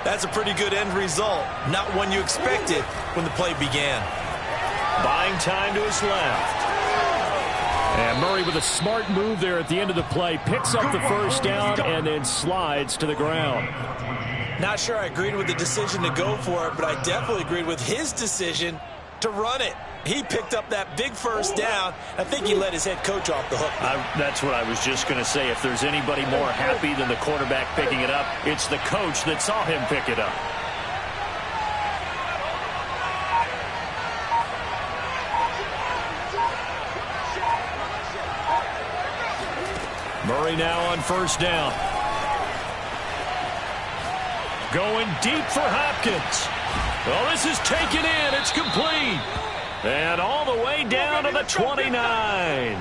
that's a pretty good end result. Not one you expected when the play began. Buying time to his left. And Murray with a smart move there at the end of the play. Picks up the first down and then slides to the ground. Not sure I agreed with the decision to go for it, but I definitely agreed with his decision to run it. He picked up that big first down. I think he let his head coach off the hook. That's what I was just going to say. If there's anybody more happy than the quarterback picking it up, it's the coach that saw him pick it up. Murray now on 1st down. Going deep for Hopkins. Well, this is taken in. It's complete. And all the way down to the 29.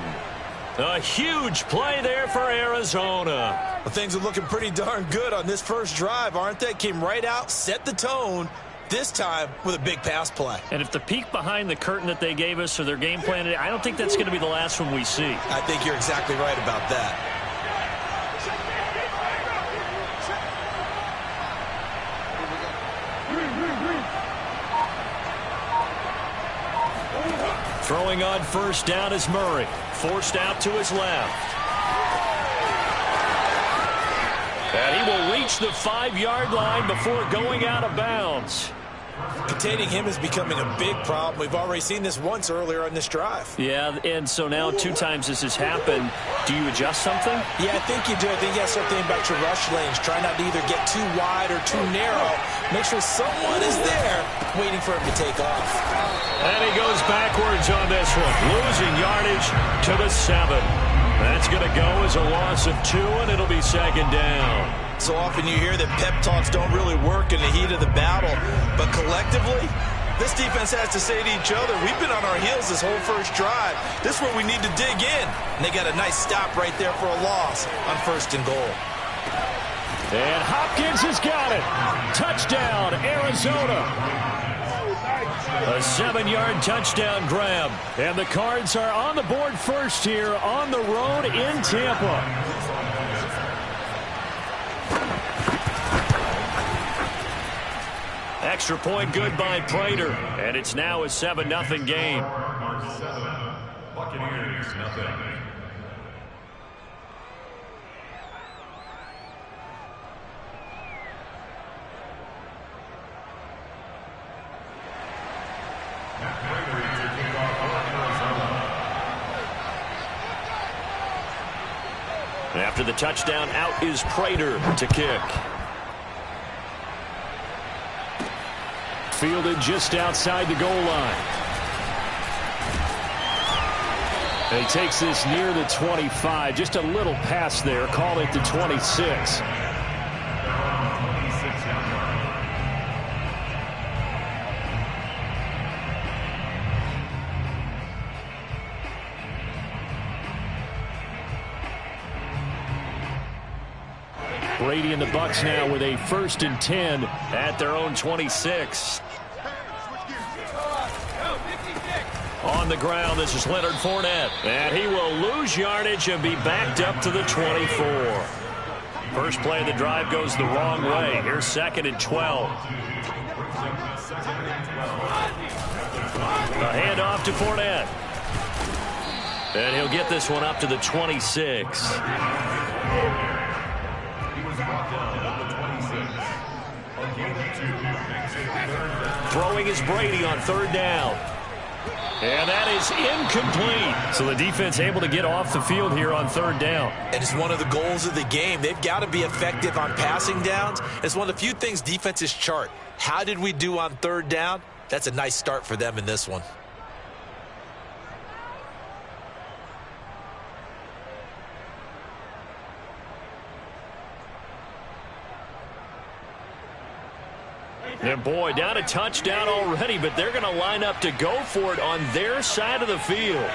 A huge play there for Arizona. Well, things are looking pretty darn good on this first drive, aren't they? Came right out, set the tone, this time with a big pass play. And if the peek behind the curtain that they gave us or their game plan, I don't think that's going to be the last one we see. I think you're exactly right about that. Throwing on 1st down is Murray. Forced out to his left. And he will reach the 5-yard line before going out of bounds. Containing him is becoming a big problem. We've already seen this once earlier on this drive. Yeah, and so now 2 times this has happened. Do you adjust something? Yeah, I think you do. I think you got to start thinking about your rush lanes. Try not to either get too wide or too narrow. Make sure someone is there waiting for him to take off. And he goes backwards on this one, losing yardage to the 7. That's going to go as a loss of 2, and it'll be 2nd down. So often you hear that pep talks don't really work in the heat of the battle, but collectively, this defense has to say to each other, we've been on our heels this whole first drive. This is where we need to dig in. And they got a nice stop right there for a loss on 1st and goal. And Hopkins has got it. Touchdown, Arizona. A 7-yard touchdown grab. And the Cards are on the board first here on the road in Tampa. Extra point good by Prater. And it's now a 7-0 game. Buccaneers, nothing. After the touchdown, out is Prater to kick. Fielded just outside the goal line. And he takes this near the 25. Just a little pass there. Call it the 26. Brady and the Bucs now with a 1st and 10 at their own 26. On the ground, this is Leonard Fournette. And he will lose yardage and be backed up to the 24. First play of the drive goes the wrong way. Here's 2nd and 12. A handoff to Fournette. And he'll get this one up to the 26. Throwing is Brady on 3rd down. And that is incomplete. So the defense able to get off the field here on 3rd down. And it's one of the goals of the game. They've got to be effective on passing downs. It's one of the few things defenses chart. How did we do on 3rd down? That's a nice start for them in this one. And boy, down a touchdown already, but they're going to line up to go for it on their side of the field.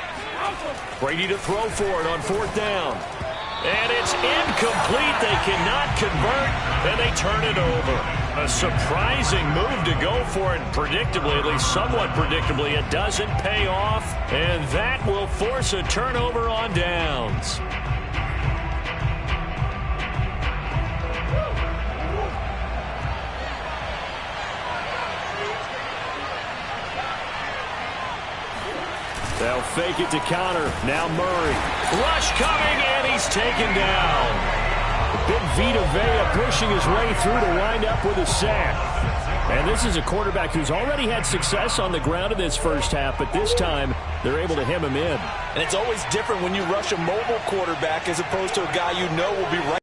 Brady to throw for it on 4th down. And it's incomplete. They cannot convert, and they turn it over. A surprising move to go for it. Predictably, at least somewhat predictably, it doesn't pay off, and that will force a turnover on downs. They'll fake it to counter. Now Murray. Rush coming, and he's taken down. Big Vita Vea pushing his way through to wind up with a sack. And this is a quarterback who's already had success on the ground in this first half, but this time they're able to hem him in. And it's always different when you rush a mobile quarterback as opposed to a guy you know will be right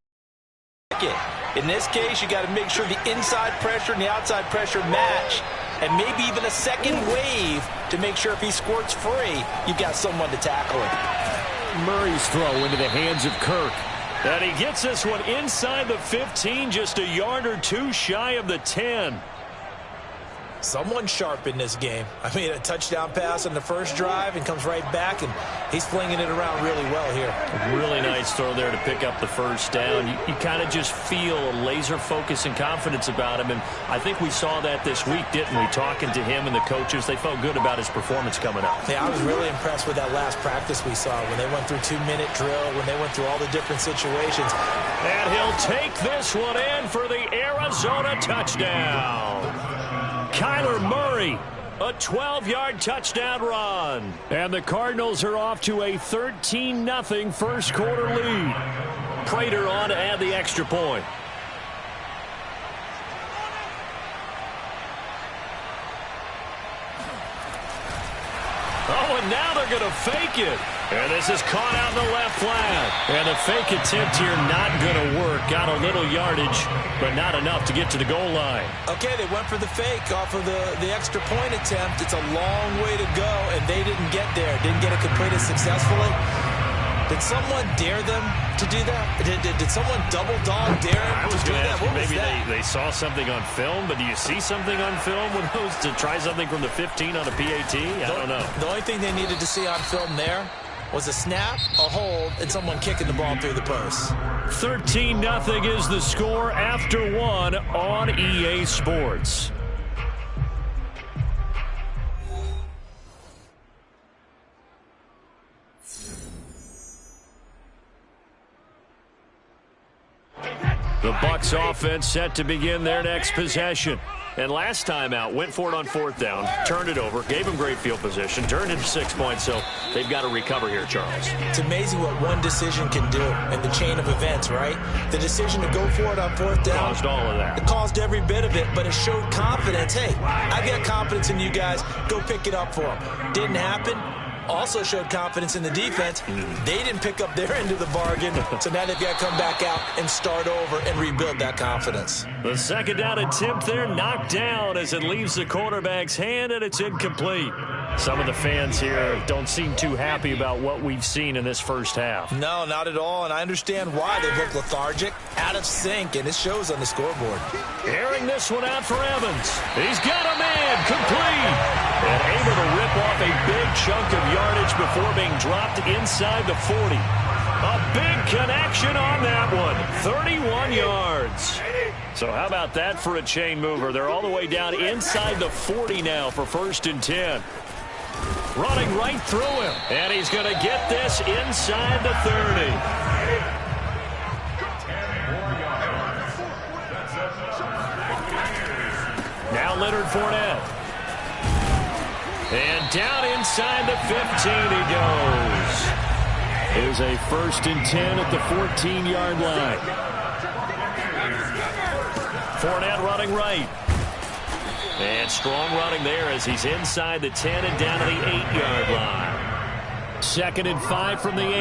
back. In this case, you got to make sure the inside pressure and the outside pressure match. And maybe even a second wave to make sure if he squirts free, you've got someone to tackle him. Murray's throw into the hands of Kirk. And he gets this one inside the 15, just a yard or 2 shy of the 10. Someone sharp in this game. I mean, a touchdown pass on the first drive and comes right back, and he's flinging it around really well here. A really nice throw there to pick up the first down. You kind of just feel a laser focus and confidence about him, and I think we saw that this week, didn't we? Talking to him and the coaches, they felt good about his performance coming up. Yeah, I was really impressed with that last practice we saw when they went through 2-minute drill, when they went through all the different situations. And he'll take this one in for the Arizona touchdown. Kyler Murray, a 12-yard touchdown run. And the Cardinals are off to a 13-0 first quarter lead. Prater on to add the extra point. and now they're going to fake it. And this is caught out in the left flat. And the fake attempt here not going to work. Got a little yardage, but not enough to get to the goal line. Okay, they went for the fake off of the extra point attempt. It's a long way to go, and they didn't get there. Didn't get it completed successfully. Did someone dare them to do that? Did someone double dog dare them to do that? What was maybe that? they saw something on film, but do you see something on film with those to try something from the 15 on a PAT? I don't know. The only thing they needed to see on film there was a snap, a hold, and someone kicking the ball through the post. 13-0 is the score after one on EA Sports. The Bucs offense set to begin their next possession. And last time out, went for it on fourth down, turned it over, gave them great field position, turned it to 6 points, so they've got to recover here, Charles. It's amazing what one decision can do in the chain of events, right? The decision to go for it on fourth down. Caused all of that. It caused every bit of it, but it showed confidence. Hey, I've got confidence in you guys. Go pick it up for them. Didn't happen. Also showed confidence in the defense. They didn't pick up their end of the bargain, so now they've got to come back out and start over and rebuild that confidence. The second down attempt there knocked down as it leaves the quarterback's hand, and it's incomplete. Some of the fans here don't seem too happy about what we've seen in this first half. No, not at all, and I understand why. They look lethargic, out of sync, and it shows on the scoreboard. Airing this one out for Evans. He's got a man, complete, and able to rip off a big chunk of yardage before being dropped inside the 40. A big connection on that one, 31 yards. So how about that for a chain mover? They're all the way down inside the 40 now for 1st and 10. Running right through him, and he's going to get this inside the 30. Now Leonard Fournette. And down inside the 15 he goes. Here's a 1st and 10 at the 14-yard line. Fournette running right. And strong running there as he's inside the 10 and down to the 8-yard line. 2nd and 5 from the 8. A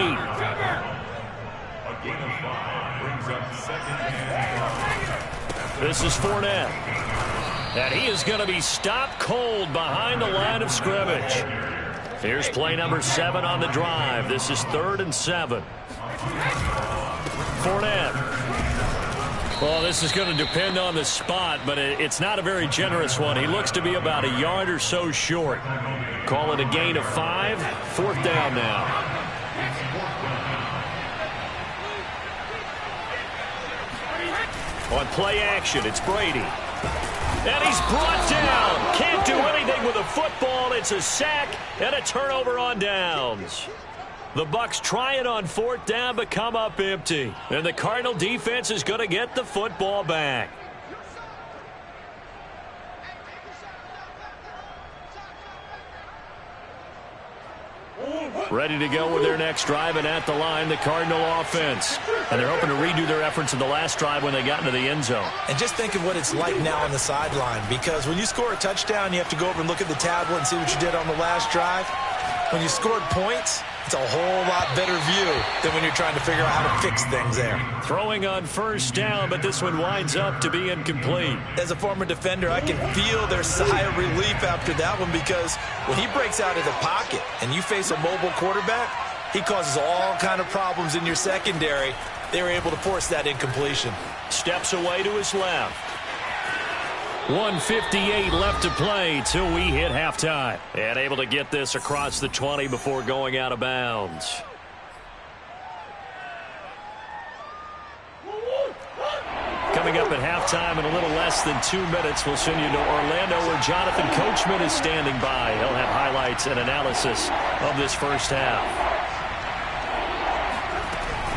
gain of 5 brings up 2nd and 5. This is Fournette. And he is going to be stopped cold behind the line of scrimmage. Here's play number 7 on the drive. This is 3rd and 7. Fournette. Well, this is going to depend on the spot, but it's not a very generous one. He looks to be about a yard or so short. Call it a gain of 5. 4th down now. On play action, it's Brady. And he's brought down. Can't do anything with a football. It's a sack and a turnover on downs. The Bucs try it on 4th down, but come up empty. And the Cardinal defense is going to get the football back. Ready to go with their next drive, and at the line, the Cardinal offense. And they're hoping to redo their efforts in the last drive when they got into the end zone. And just think of what it's like now on the sideline, because when you score a touchdown, you have to go over and look at the tablet and see what you did on the last drive. When you scored points, it's a whole lot better view than when you're trying to figure out how to fix things there. Throwing on 1st down, but this one winds up to be incomplete. As a former defender, I can feel their sigh of relief after that one, because when he breaks out of the pocket and you face a mobile quarterback, he causes all kind of problems in your secondary. They were able to force that incompletion. Steps away to his left. 1:58 left to play till we hit halftime. And able to get this across the 20 before going out of bounds. Coming up at halftime in a little less than 2 minutes, we'll send you to Orlando where Jonathan Coachman is standing by. He'll have highlights and analysis of this first half.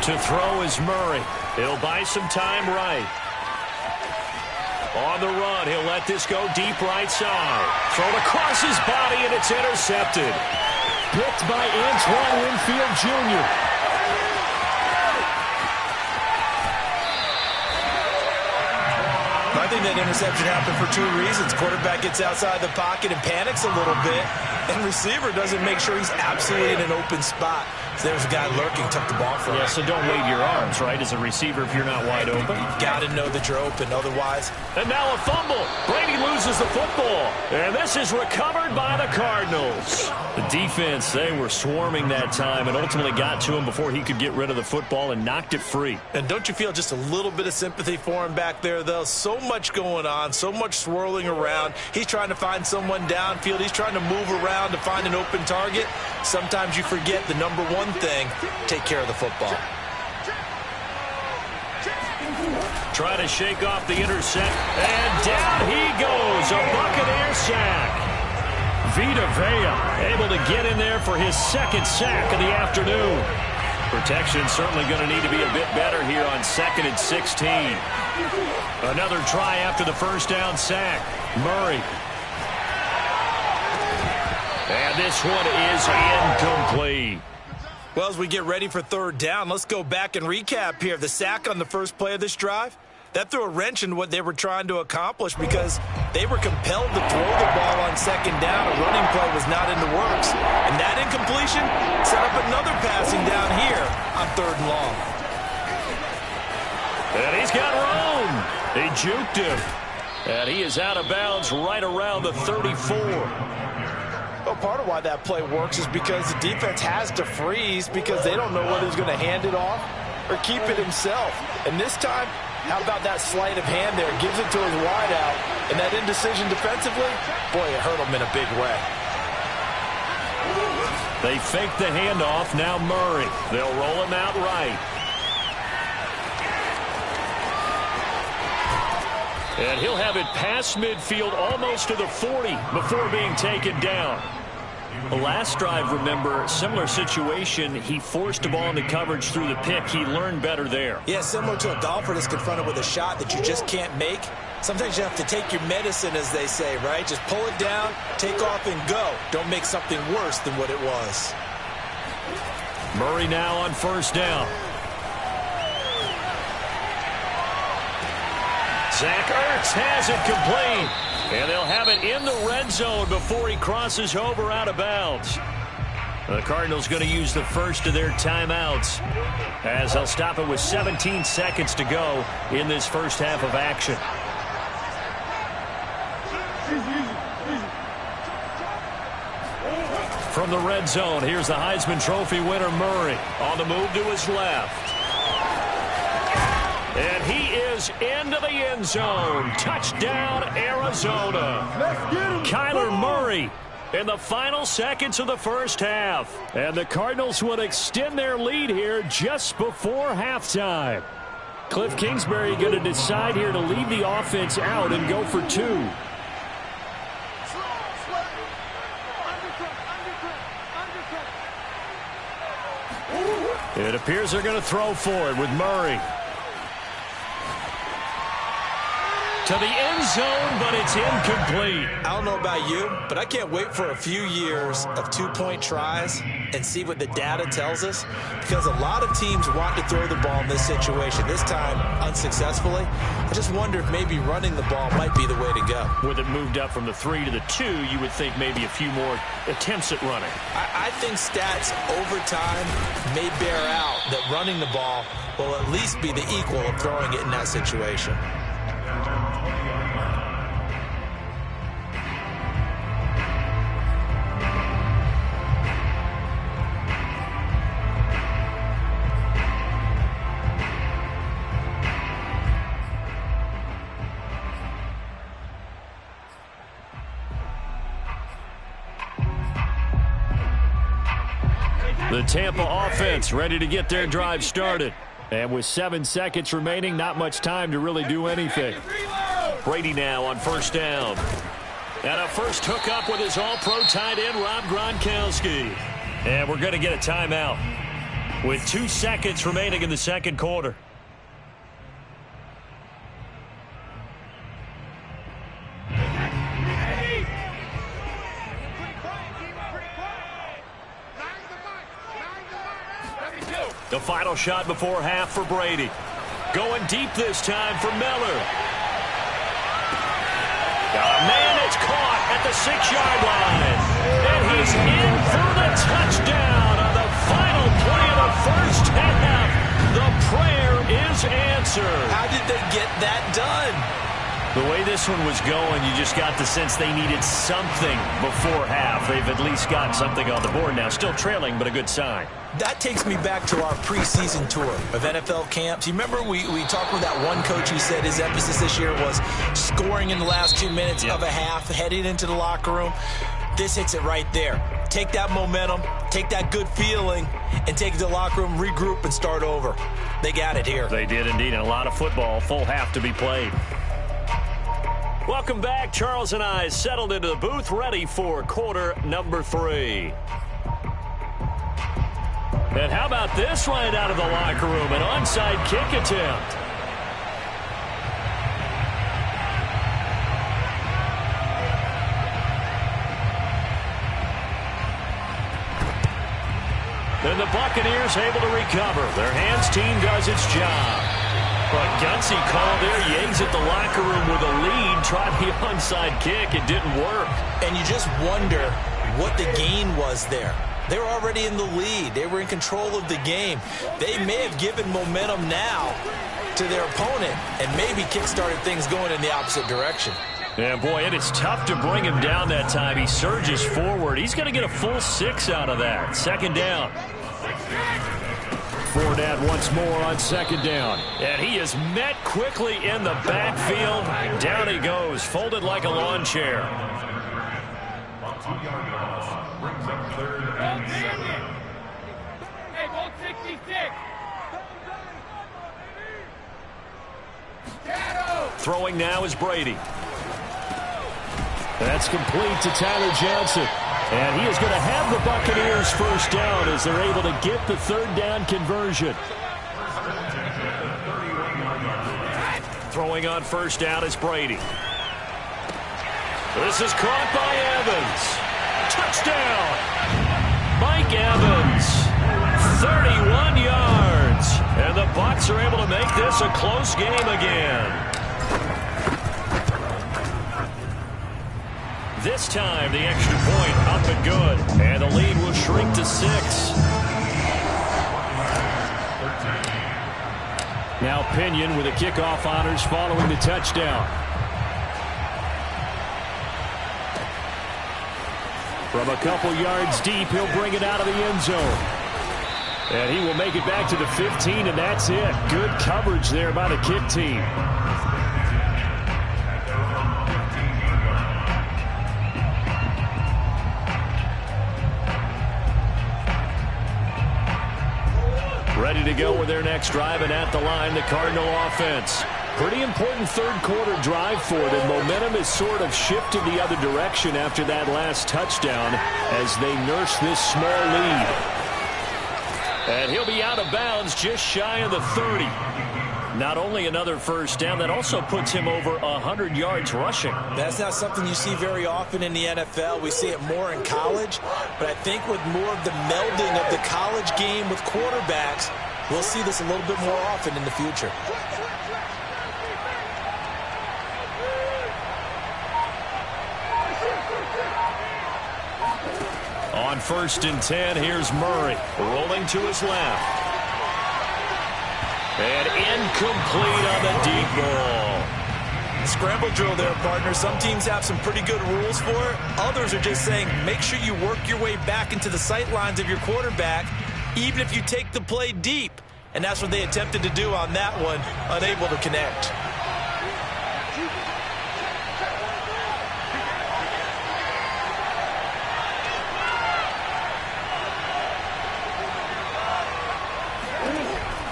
To throw is Murray. He'll buy some time right. On the run, he'll let this go deep right side. Thrown across his body, and it's intercepted. Picked by Antoine Winfield Jr. I think that interception happened for two reasons. Quarterback gets outside the pocket and panics a little bit, and receiver doesn't make sure he's absolutely in an open spot. So there's a guy lurking, took the ball from him. Yeah, so don't wave your arms, right, as a receiver if you're not wide open. You've got to know that you're open, otherwise. And now a fumble. Brady loses the football. And this is recovered by the Cardinals. The defense, they were swarming that time and ultimately got to him before he could get rid of the football and knocked it free. And don't you feel just a little bit of sympathy for him back there, though? So much going on, so much swirling around. He's trying to find someone downfield. He's trying to move around to find an open target. Sometimes you forget the number one thing, take care of the football. Try to shake off the intercept, and down he goes, a Buccaneer sack. Vita Vea able to get in there for his second sack of the afternoon. Protection certainly going to need to be a bit better here on 2nd and 16. Another try after the first down sack. Murray. And this one is incomplete. Well, as we get ready for third down, let's go back and recap here. The sack on the first play of this drive, that threw a wrench in what they were trying to accomplish because they were compelled to throw the ball on second down. A running play was not in the works. And that incompletion set up another passing down here on 3rd and long. And he's got room. He juked him. And he is out of bounds right around the 34. Well, part of why that play works is because the defense has to freeze because they don't know whether he's going to hand it off or keep it himself. And this time, how about that sleight of hand there? Gives it to his wideout. And that indecision defensively, boy, it hurt him in a big way. They fake the handoff. Now Murray. They'll roll him out right. And he'll have it past midfield almost to the 40 before being taken down. The last drive, remember, similar situation. He forced the ball into coverage through the pick. He learned better there. Yeah, similar to a golfer that's confronted with a shot that you just can't make. Sometimes you have to take your medicine, as they say, right? Just pull it down, take off, and go. Don't make something worse than what it was. Murray now on first down. Zach Ertz has it complete. And they'll have it in the red zone before he crosses over out of bounds. The Cardinals going to use the first of their timeouts as they'll stop it with 17 seconds to go in this first half of action. From the red zone, here's the Heisman Trophy winner Murray on the move to his left. And he is into the end zone. Touchdown, Arizona. Kyler Murray in the final seconds of the first half. And the Cardinals would extend their lead here just before halftime. Cliff Kingsbury going to decide here to leave the offense out and go for 2. It appears they're going to throw for it with Murray. To the end zone, but it's incomplete. I don't know about you, but I can't wait for a few years of 2-point tries and see what the data tells us, because a lot of teams want to throw the ball in this situation. This time, unsuccessfully. I just wonder if maybe running the ball might be the way to go. With it moved up from the 3 to the 2, you would think maybe a few more attempts at running. I think stats over time may bear out that running the ball will at least be the equal of throwing it in that situation. The Tampa offense ready to get their drive started. And with 7 seconds remaining, not much time to really do anything. Brady now on first down. And a first hookup with his all-pro tight end, Rob Gronkowski. And we're going to get a timeout with 2 seconds remaining in the second quarter. The final shot before half for Brady. Going deep this time for Miller. Man, it's caught at the 6-yard line. And he's in for the touchdown on the final play of the first half. The prayer is answered. How did they get that done? The way this one was going, you just got the sense they needed something before half. They've at least got something on the board now. Still trailing, but a good sign. That takes me back to our preseason tour of NFL camps. You remember we talked with that one coach who said his emphasis this year was scoring in the last 2 minutes of a half, heading into the locker room. This hits it right there. Take that momentum, take that good feeling, and take it to the locker room, regroup, and start over. They got it here. They did indeed, and a lot of football, full half to be played. Welcome back. Charles and I settled into the booth, ready for quarter number 3. And how about this right out of the locker room? An onside kick attempt. And the Buccaneers able to recover. Their hands team does its job. But gutsy call there. Yates at the locker room with a lead. Tried the onside kick. It didn't work. And you just wonder what the gain was there. They were already in the lead. They were in control of the game. They may have given momentum now to their opponent and maybe kick-started things going in the opposite direction. Yeah, boy, it is tough to bring him down that time. He surges forward. He's going to get a full 6 out of that. Second down. Fournette once more on second down. And he is met quickly in the backfield. Down he goes, folded like a lawn chair. Brings up 3rd and 7. Hey, ball 66. Throwing now is Brady. That's complete to Tyler Johnson. And he is going to have the Buccaneers first down as they're able to get the 3rd down conversion. Throwing on first down is Brady. This is caught by Evans. Touchdown! Mike Evans, 31 yards. And the Bucs are able to make this a close game again. This time, the extra point up and good. And the lead will shrink to 6. Now Pinion with the kickoff honors following the touchdown. From a couple yards deep, he'll bring it out of the end zone. And he will make it back to the 15, and that's it. Good coverage there by the kick team. Ready to go with their next drive, and at the line, the Cardinal offense. Pretty important third-quarter drive for them. Momentum has sort of shifted the other direction after that last touchdown as they nurse this small lead. And he'll be out of bounds just shy of the 30. Not only another first down, that also puts him over 100 yards rushing. That's not something you see very often in the NFL. We see it more in college, but I think with more of the melding of the college game with quarterbacks, we'll see this a little bit more often in the future. On 1st and 10, here's Murray rolling to his left. And incomplete on the deep ball. Scramble drill there, partner. Some teams have some pretty good rules for it. Others are just saying make sure you work your way back into the sight lines of your quarterback, even if you take the play deep. And that's what they attempted to do on that one, unable to connect.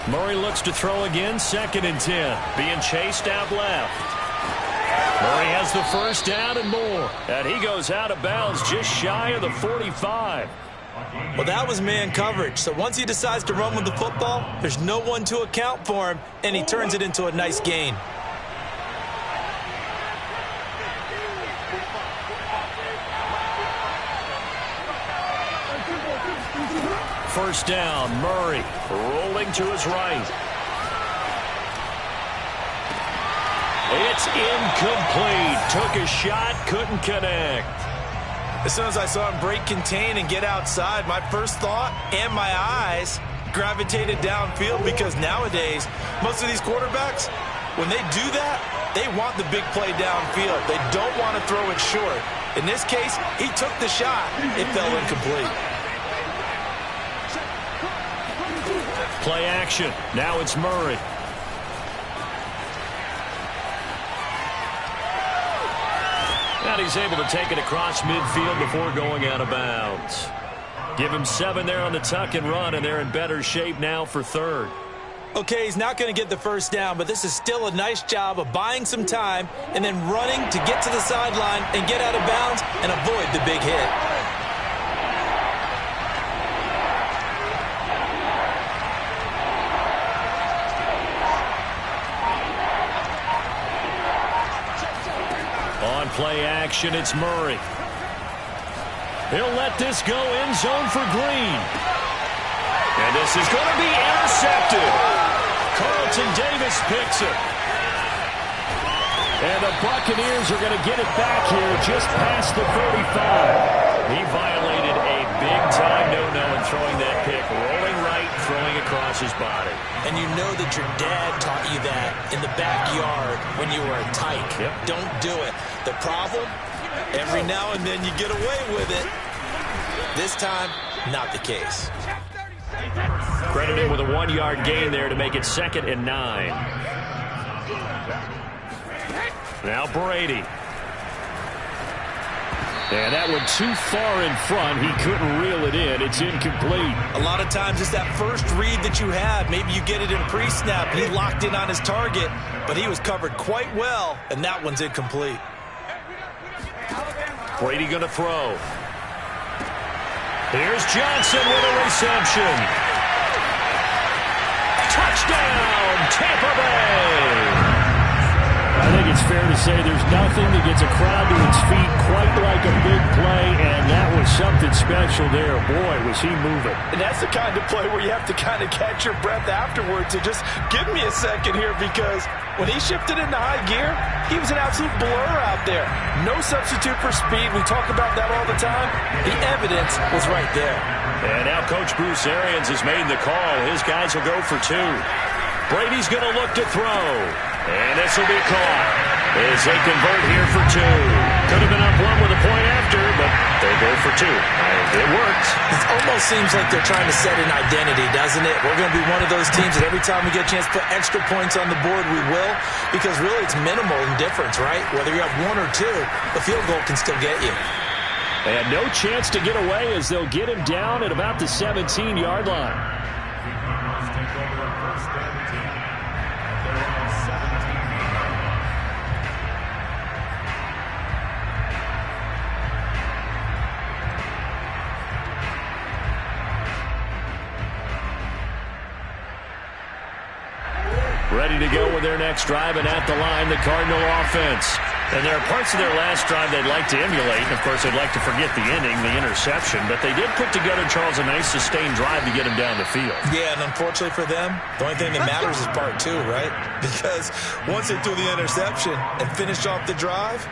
Murray looks to throw again, 2nd and 10. Being chased out left. Murray has the first down and more. And he goes out of bounds just shy of the 45. Well, that was man coverage. So once he decides to run with the football, there's no one to account for him, and he turns it into a nice gain. First down, Murray rolling to his right. It's incomplete. Took a shot, couldn't connect. As soon as I saw him break contain and get outside, my first thought and my eyes gravitated downfield, because nowadays, most of these quarterbacks, when they do that, they want the big play downfield. They don't want to throw it short. In this case, he took the shot. It fell incomplete. Play action. Now it's Murray. And he's able to take it across midfield before going out of bounds. Give him 7 there on the tuck and run, and they're in better shape now for third. Okay, he's not going to get the first down, but this is still a nice job of buying some time and then running to get to the sideline and get out of bounds and avoid the big hit. On play action, it's Murray. He'll let this go in zone for Green. And this is going to be intercepted. Carlton Davis picks it. And the Buccaneers are going to get it back here just past the 35. He violated a big-time no-no in throwing that pick. Rolling right, throwing across his body. And you know that your dad taught you that in the backyard when you were a tyke. Yep. Don't do it. The problem, every now and then you get away with it. This time, not the case. Credited with a 1-yard gain there to make it 2nd and 9. Now Brady. And that one too far in front. He couldn't reel it in. It's incomplete. A lot of times it's that first read that you have. Maybe you get it in pre-snap. He locked in on his target, but he was covered quite well, and that one's incomplete. Brady going to throw. Here's Johnson with a reception. Touchdown, Tampa Bay. I think it's fair to say there's nothing that gets a crowd to its feet quite like a big play, and that was something special there. Boy, was he moving. And that's the kind of play where you have to kind of catch your breath afterwards and just give me a second here, because when he shifted into high gear, he was an absolute blur out there. No substitute for speed. We talk about that all the time. The evidence was right there. And now Coach Bruce Arians has made the call. His guys will go for 2. Brady's going to look to throw. And this will be caught as they convert here for 2. Could have been up 1 with a point after, but they go for 2. It worked. It almost seems like they're trying to set an identity, doesn't it? We're going to be one of those teams that every time we get a chance to put extra points on the board, we will. Because really it's minimal in difference, right? Whether you have 1 or 2, the field goal can still get you. And no chance to get away as they'll get him down at about the 17-yard line. Ready to go with their next drive, and at the line, the Cardinal offense. And there are parts of their last drive they'd like to emulate. And, of course, they'd like to forget the ending, the interception. But they did put together, Charles, a nice sustained drive to get him down the field. Yeah, and unfortunately for them, the only thing that matters is part 2, right? Because once they threw the interception and finished off the drive,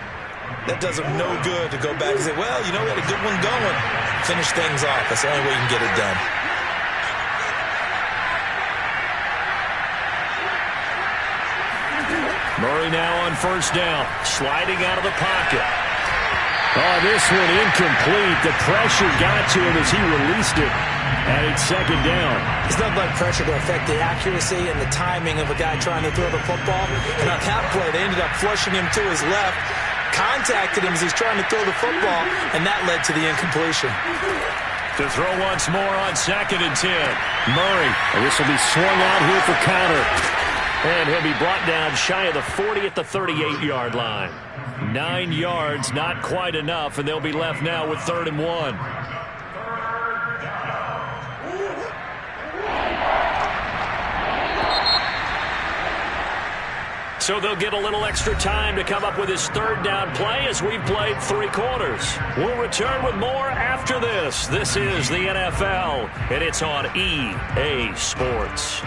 that does them no good to go back and say, well, you know, we had a good one going. Finish things off. That's the only way you can get it done. Murray now on first down, sliding out of the pocket. Oh, this one incomplete. The pressure got to him as he released it, and it's 2nd down. There's nothing like pressure to affect the accuracy and the timing of a guy trying to throw the football. And on that play, they ended up flushing him to his left, contacted him as he's trying to throw the football, and that led to the incompletion. To throw once more on 2nd and 10. Murray, and this will be swung out here for counter. And he'll be brought down shy of the 40 at the 38-yard line. 9 yards, not quite enough, and they'll be left now with 3rd and 1. So they'll get a little extra time to come up with his 3rd down play as we've played 3 quarters. We'll return with more after this. This is the NFL, and it's on EA Sports.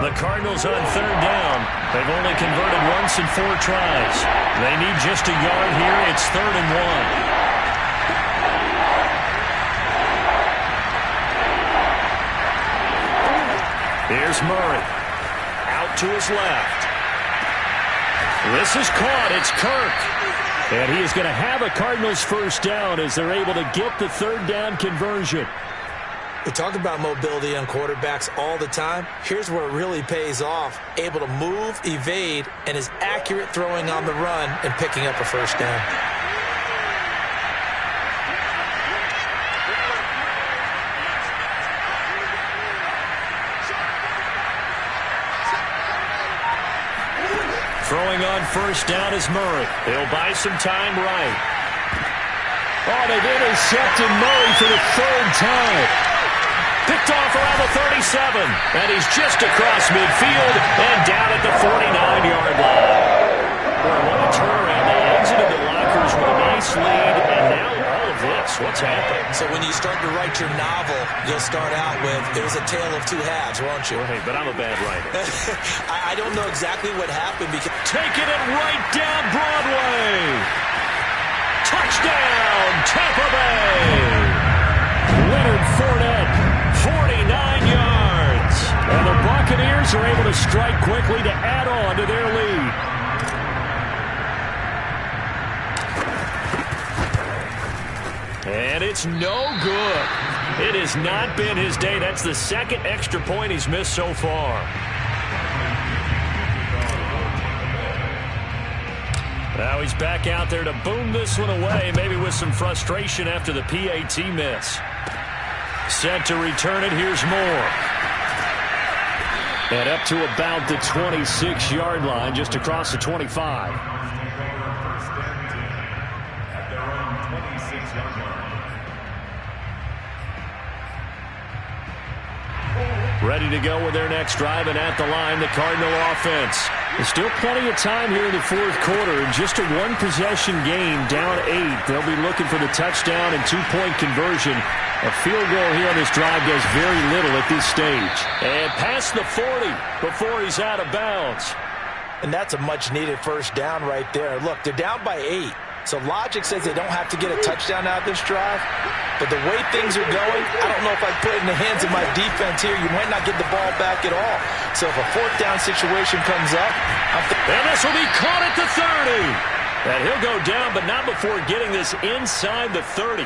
The Cardinals on third down. They've only converted once in 4 tries. They need just a yard here. It's 3rd and 1. Here's Murray. Out to his left. This is caught. It's Kirk. And he is going to have a Cardinals first down as they're able to get the 3rd down conversion. We talk about mobility on quarterbacks all the time. Here's where it really pays off. Able to move, evade, and is accurate throwing on the run and picking up a first down. Throwing on first down is Murray. He'll buy some time right. Oh, they've intercepted Murray for the 3rd time. Picked off around the 37. And he's just across midfield and down at the 49-yard line. Boy, what a turnaround. They exited the lockers with a nice lead, and now all of this. What's happened? So when you start to write your novel, you'll start out with, it was a tale of 2 halves, won't you? Hey, but I'm a bad writer. I don't know exactly what happened because... Taking it right down Broadway. Touchdown, Tampa Bay. Leonard Fournette, 49 yards. And the Buccaneers are able to strike quickly to add on to their lead. And it's no good. It has not been his day. That's the 2nd extra point he's missed so far. Now he's back out there to boom this one away, maybe with some frustration after the PAT miss. Set to return it. Here's Moore. And up to about the 26-yard line, just across the 25. Ready to go with their next drive, and at the line, the Cardinal offense. There's still plenty of time here in the 4th quarter. In just a 1-possession game, down 8. They'll be looking for the touchdown and 2-point conversion. A field goal here on this drive does very little at this stage. And past the 40 before he's out of bounds. And that's a much-needed first down right there. Look, they're down by 8. So logic says they don't have to get a touchdown out of this drive. But the way things are going, I don't know if I put it in the hands of my defense here. You might not get the ball back at all. So if a 4th down situation comes up, and this will be caught at the 30. And he'll go down, but not before getting this inside the 30.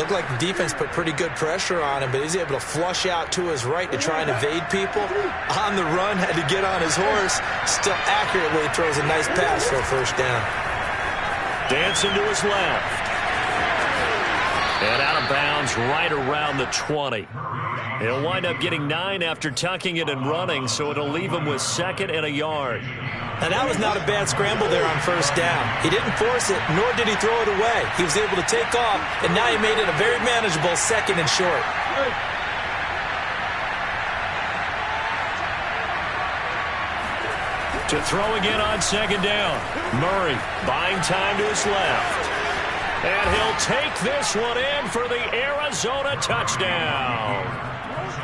Looked like the defense put pretty good pressure on him, but he's able to flush out to his right to try and evade people. On the run, had to get on his horse. Still accurately throws a nice pass for a first down. Dancing to his left. And out of bounds right around the 20. He'll wind up getting 9 after tucking it and running, so it'll leave him with 2nd and a yard. Now, that was not a bad scramble there on first down. He didn't force it, nor did he throw it away. He was able to take off, and now he made it a very manageable 2nd and short. To throw again on 2nd down. Murray buying time to his left. And he'll take this one in for the Arizona touchdown.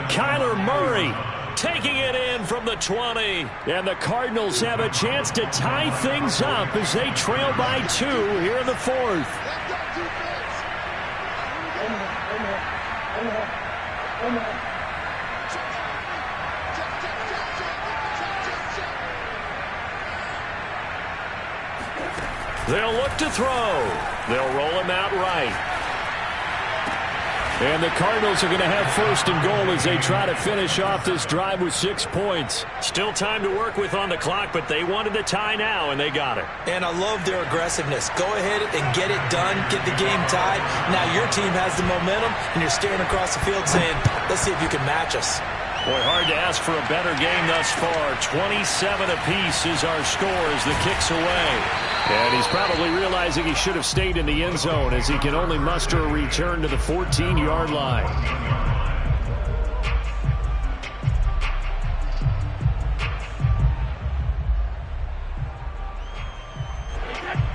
Kyler Murray taking it in from the 20. And the Cardinals have a chance to tie things up as they trail by 2 here in the 4th. They'll look to throw. They'll roll him out right. And the Cardinals are going to have 1st and goal as they try to finish off this drive with 6 points. Still time to work with on the clock, but they wanted the tie now, and they got it. And I love their aggressiveness. Go ahead and get it done. Get the game tied. Now your team has the momentum, and you're staring across the field saying, let's see if you can match us. Boy, hard to ask for a better game thus far. 27 apiece is our score as the kick's away. And he's probably realizing he should have stayed in the end zone as he can only muster a return to the 14-yard line.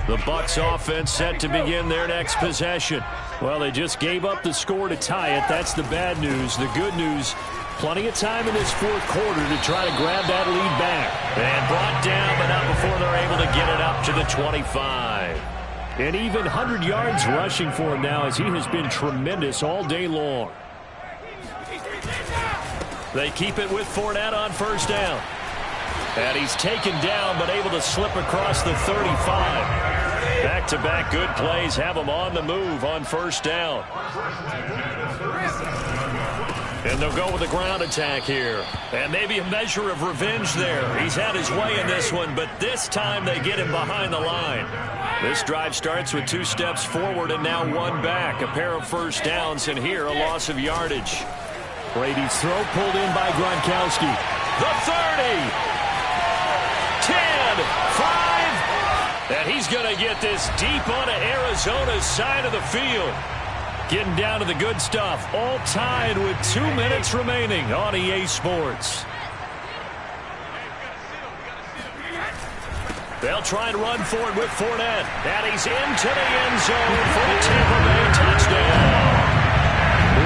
The Bucs offense set to begin their next possession. Well, they just gave up the score to tie it. That's the bad news. The good news, Plenty of time in this fourth quarter to try to grab that lead back. And brought down, but not before they're able to get it up to the 25. And even 100 yards rushing for him now, as he has been tremendous all day long. They keep it with Fournette on first down. And he's taken down, but able to slip across the 35. Back-to-back good plays have him on the move on first down. And they'll go with a ground attack here. And maybe a measure of revenge there. He's had his way in this one, but this time they get him behind the line. This drive starts with 2 steps forward and now 1 back. A pair of first downs, and here a loss of yardage. Brady's throw pulled in by Gronkowski. The 30. 10. 5. And he's going to get this deep onto Arizona's side of the field. Getting down to the good stuff. All tied with 2 minutes remaining on EA Sports. They'll try and run for it with Fournette. And he's into the end zone for the Tampa Bay touchdown.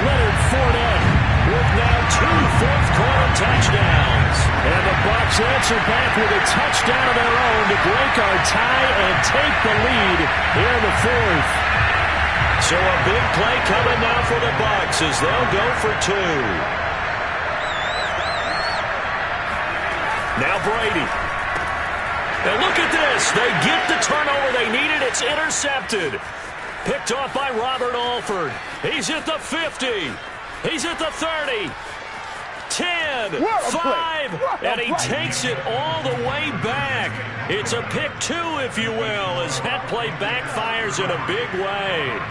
Leonard Fournette with now 2 fourth-quarter touchdowns. And the Bucs answer back with a touchdown of their own to break our tie and take the lead here in the fourth. So a big play coming now for the Bucs as they'll go for 2. Now Brady. And look at this. They get the turnover they needed. It's intercepted. Picked off by Robert Alford. He's at the 50. He's at the 30. 10. 5. And he takes it all the way back. It's a pick 2, if you will, as that play backfires in a big way.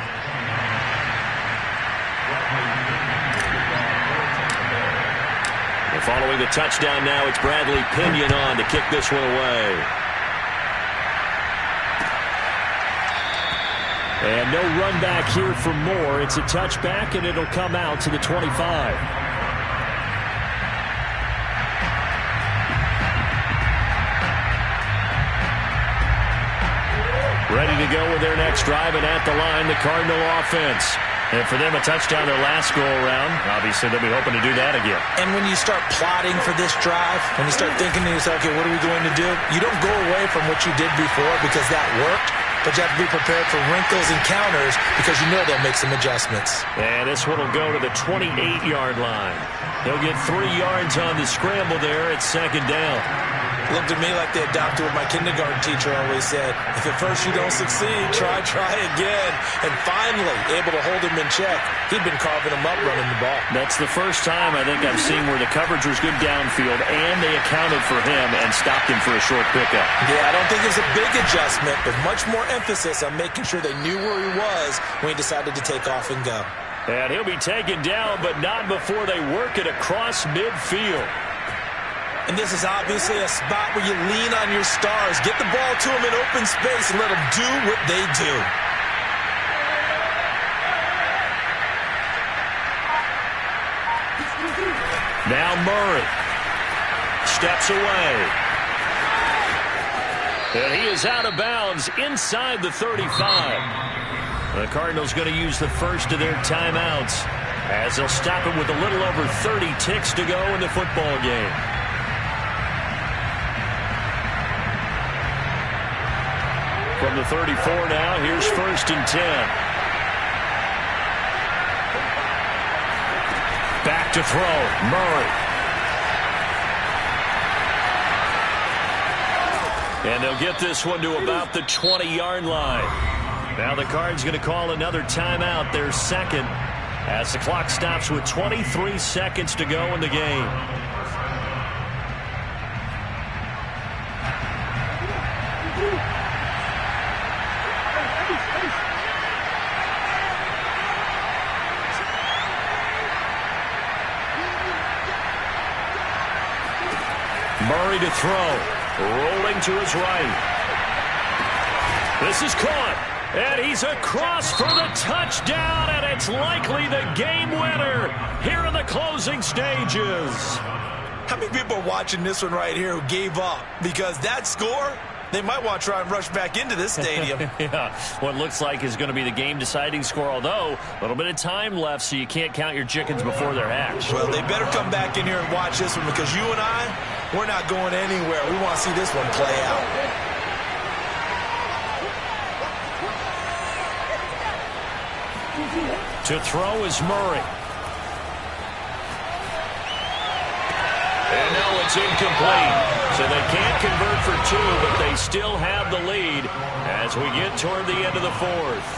And following the touchdown now, it's Bradley Pinion on to kick this one away. And no run back here for Moore. It's a touchback, and it'll come out to the 25. Ready to go with their next drive, and at the line, the Cardinal offense. And for them, a touchdown their last go-around. Obviously, they'll be hoping to do that again. And when you start plotting for this drive, when you start thinking to yourself, okay, what are we going to do? You don't go away from what you did before because that worked. But you have to be prepared for wrinkles and counters because you know they'll make some adjustments. And this one will go to the 28-yard line. He'll get 3 yards on the scramble there at second down. Looked at me like they adopted what my kindergarten teacher always said. If at first you don't succeed, try again. And finally, able to hold him in check. He'd been carving him up running the ball. That's the first time I think I've seen where the coverage was good downfield and they accounted for him and stopped him for a short pickup. Yeah, I don't think it was a big adjustment, but much more emphasis on making sure they knew where he was when he decided to take off and go. And he'll be taken down, but not before they work it across midfield. And this is obviously a spot where you lean on your stars. Get the ball to them in open space and let them do what they do. Now Murray steps away. And he is out of bounds inside the 35. The Cardinals going to use the first of their timeouts as they'll stop it with a little over 30 ticks to go in the football game. From the 34 now, here's first and 10. Back to throw, Murray. And they'll get this one to about the 20-yard line. Now the Cards going to call another timeout, their second, as the clock stops with 23 seconds to go in the game. Murray to throw, rolling to his right. This is caught, and he's across for the touchdown, and it's likely the game winner here in the closing stages. How many people are watching this one right here who gave up? Because that score, They might want to try and rush back into this stadium. Yeah, what looks like is going to be the game-deciding score, although a little bit of time left, so you can't count your chickens before they're hatched. Well, they better come back in here and watch this one, because you and I, we're not going anywhere. We want to see this one play out. To throw is Murray. And no, it's incomplete. So they can't convert for two, but they still have the lead as we get toward the end of the fourth.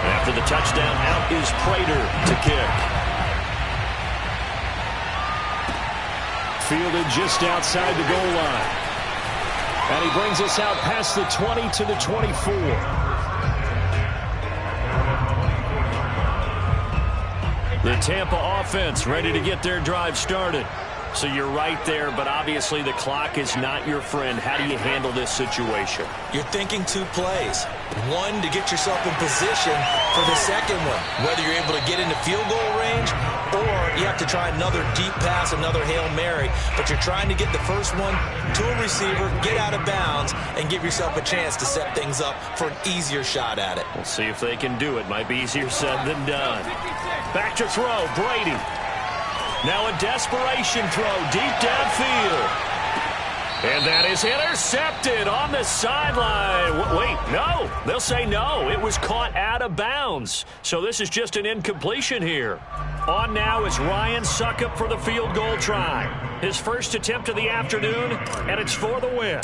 After the touchdown, out is Prater to kick. Fielded just outside the goal line. And he brings us out past the 20 to the 24. The Tampa offense ready to get their drive started. So you're right there, but obviously the clock is not your friend. How do you handle this situation? You're thinking two plays. One, to get yourself in position for the second one, whether you're able to get into field goal range or you have to try another deep pass, another Hail Mary. But you're trying to get the first one to a receiver, get out of bounds, and give yourself a chance to set things up for an easier shot at it. We'll see if they can do it. Might be easier said than done. Back to throw, Brady. Now a desperation throw deep downfield. And that is intercepted on the sideline. Wait, no. They'll say no. It was caught out of bounds. So this is just an incompletion here. On now is Ryan Succop for the field goal try. His first attempt of the afternoon, and it's for the win.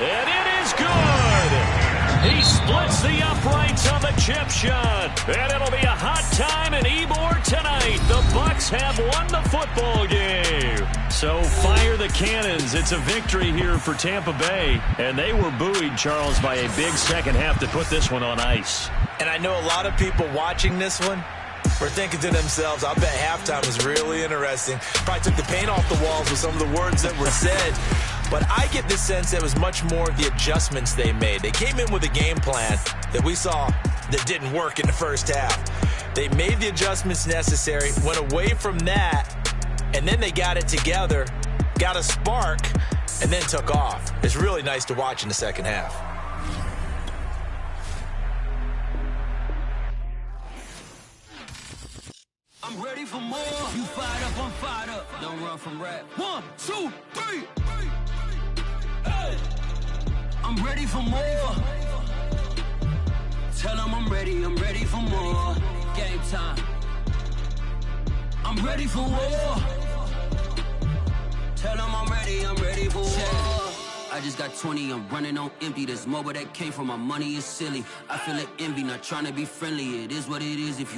And it is good. He splits the uprights on the chip shot. And it'll be a hot time in Ybor tonight. The Bucs have won the football game. So fire the cannons. It's a victory here for Tampa Bay. And they were buoyed, Charles, by a big second half to put this one on ice. And I know a lot of people watching this one were thinking to themselves, I bet halftime was really interesting. Probably took the paint off the walls with some of the words that were said. But I get the sense that it was much more of the adjustments they made. They came in with a game plan that we saw that didn't work in the first half. They made the adjustments necessary, went away from that, and then they got it together, got a spark, and then took off. It's really nice to watch in the second half. I'm ready for more. You fired up, I'm fired up. Don't run from rap. 1, 2, 3. Hey. I'm ready for more. Tell them I'm ready for more. Game time. I'm ready for war. Tell them I'm ready for war. I just got 20, I'm running on empty. This mobile that came from my money is silly. I feel it envy, not trying to be friendly. It is what it is if you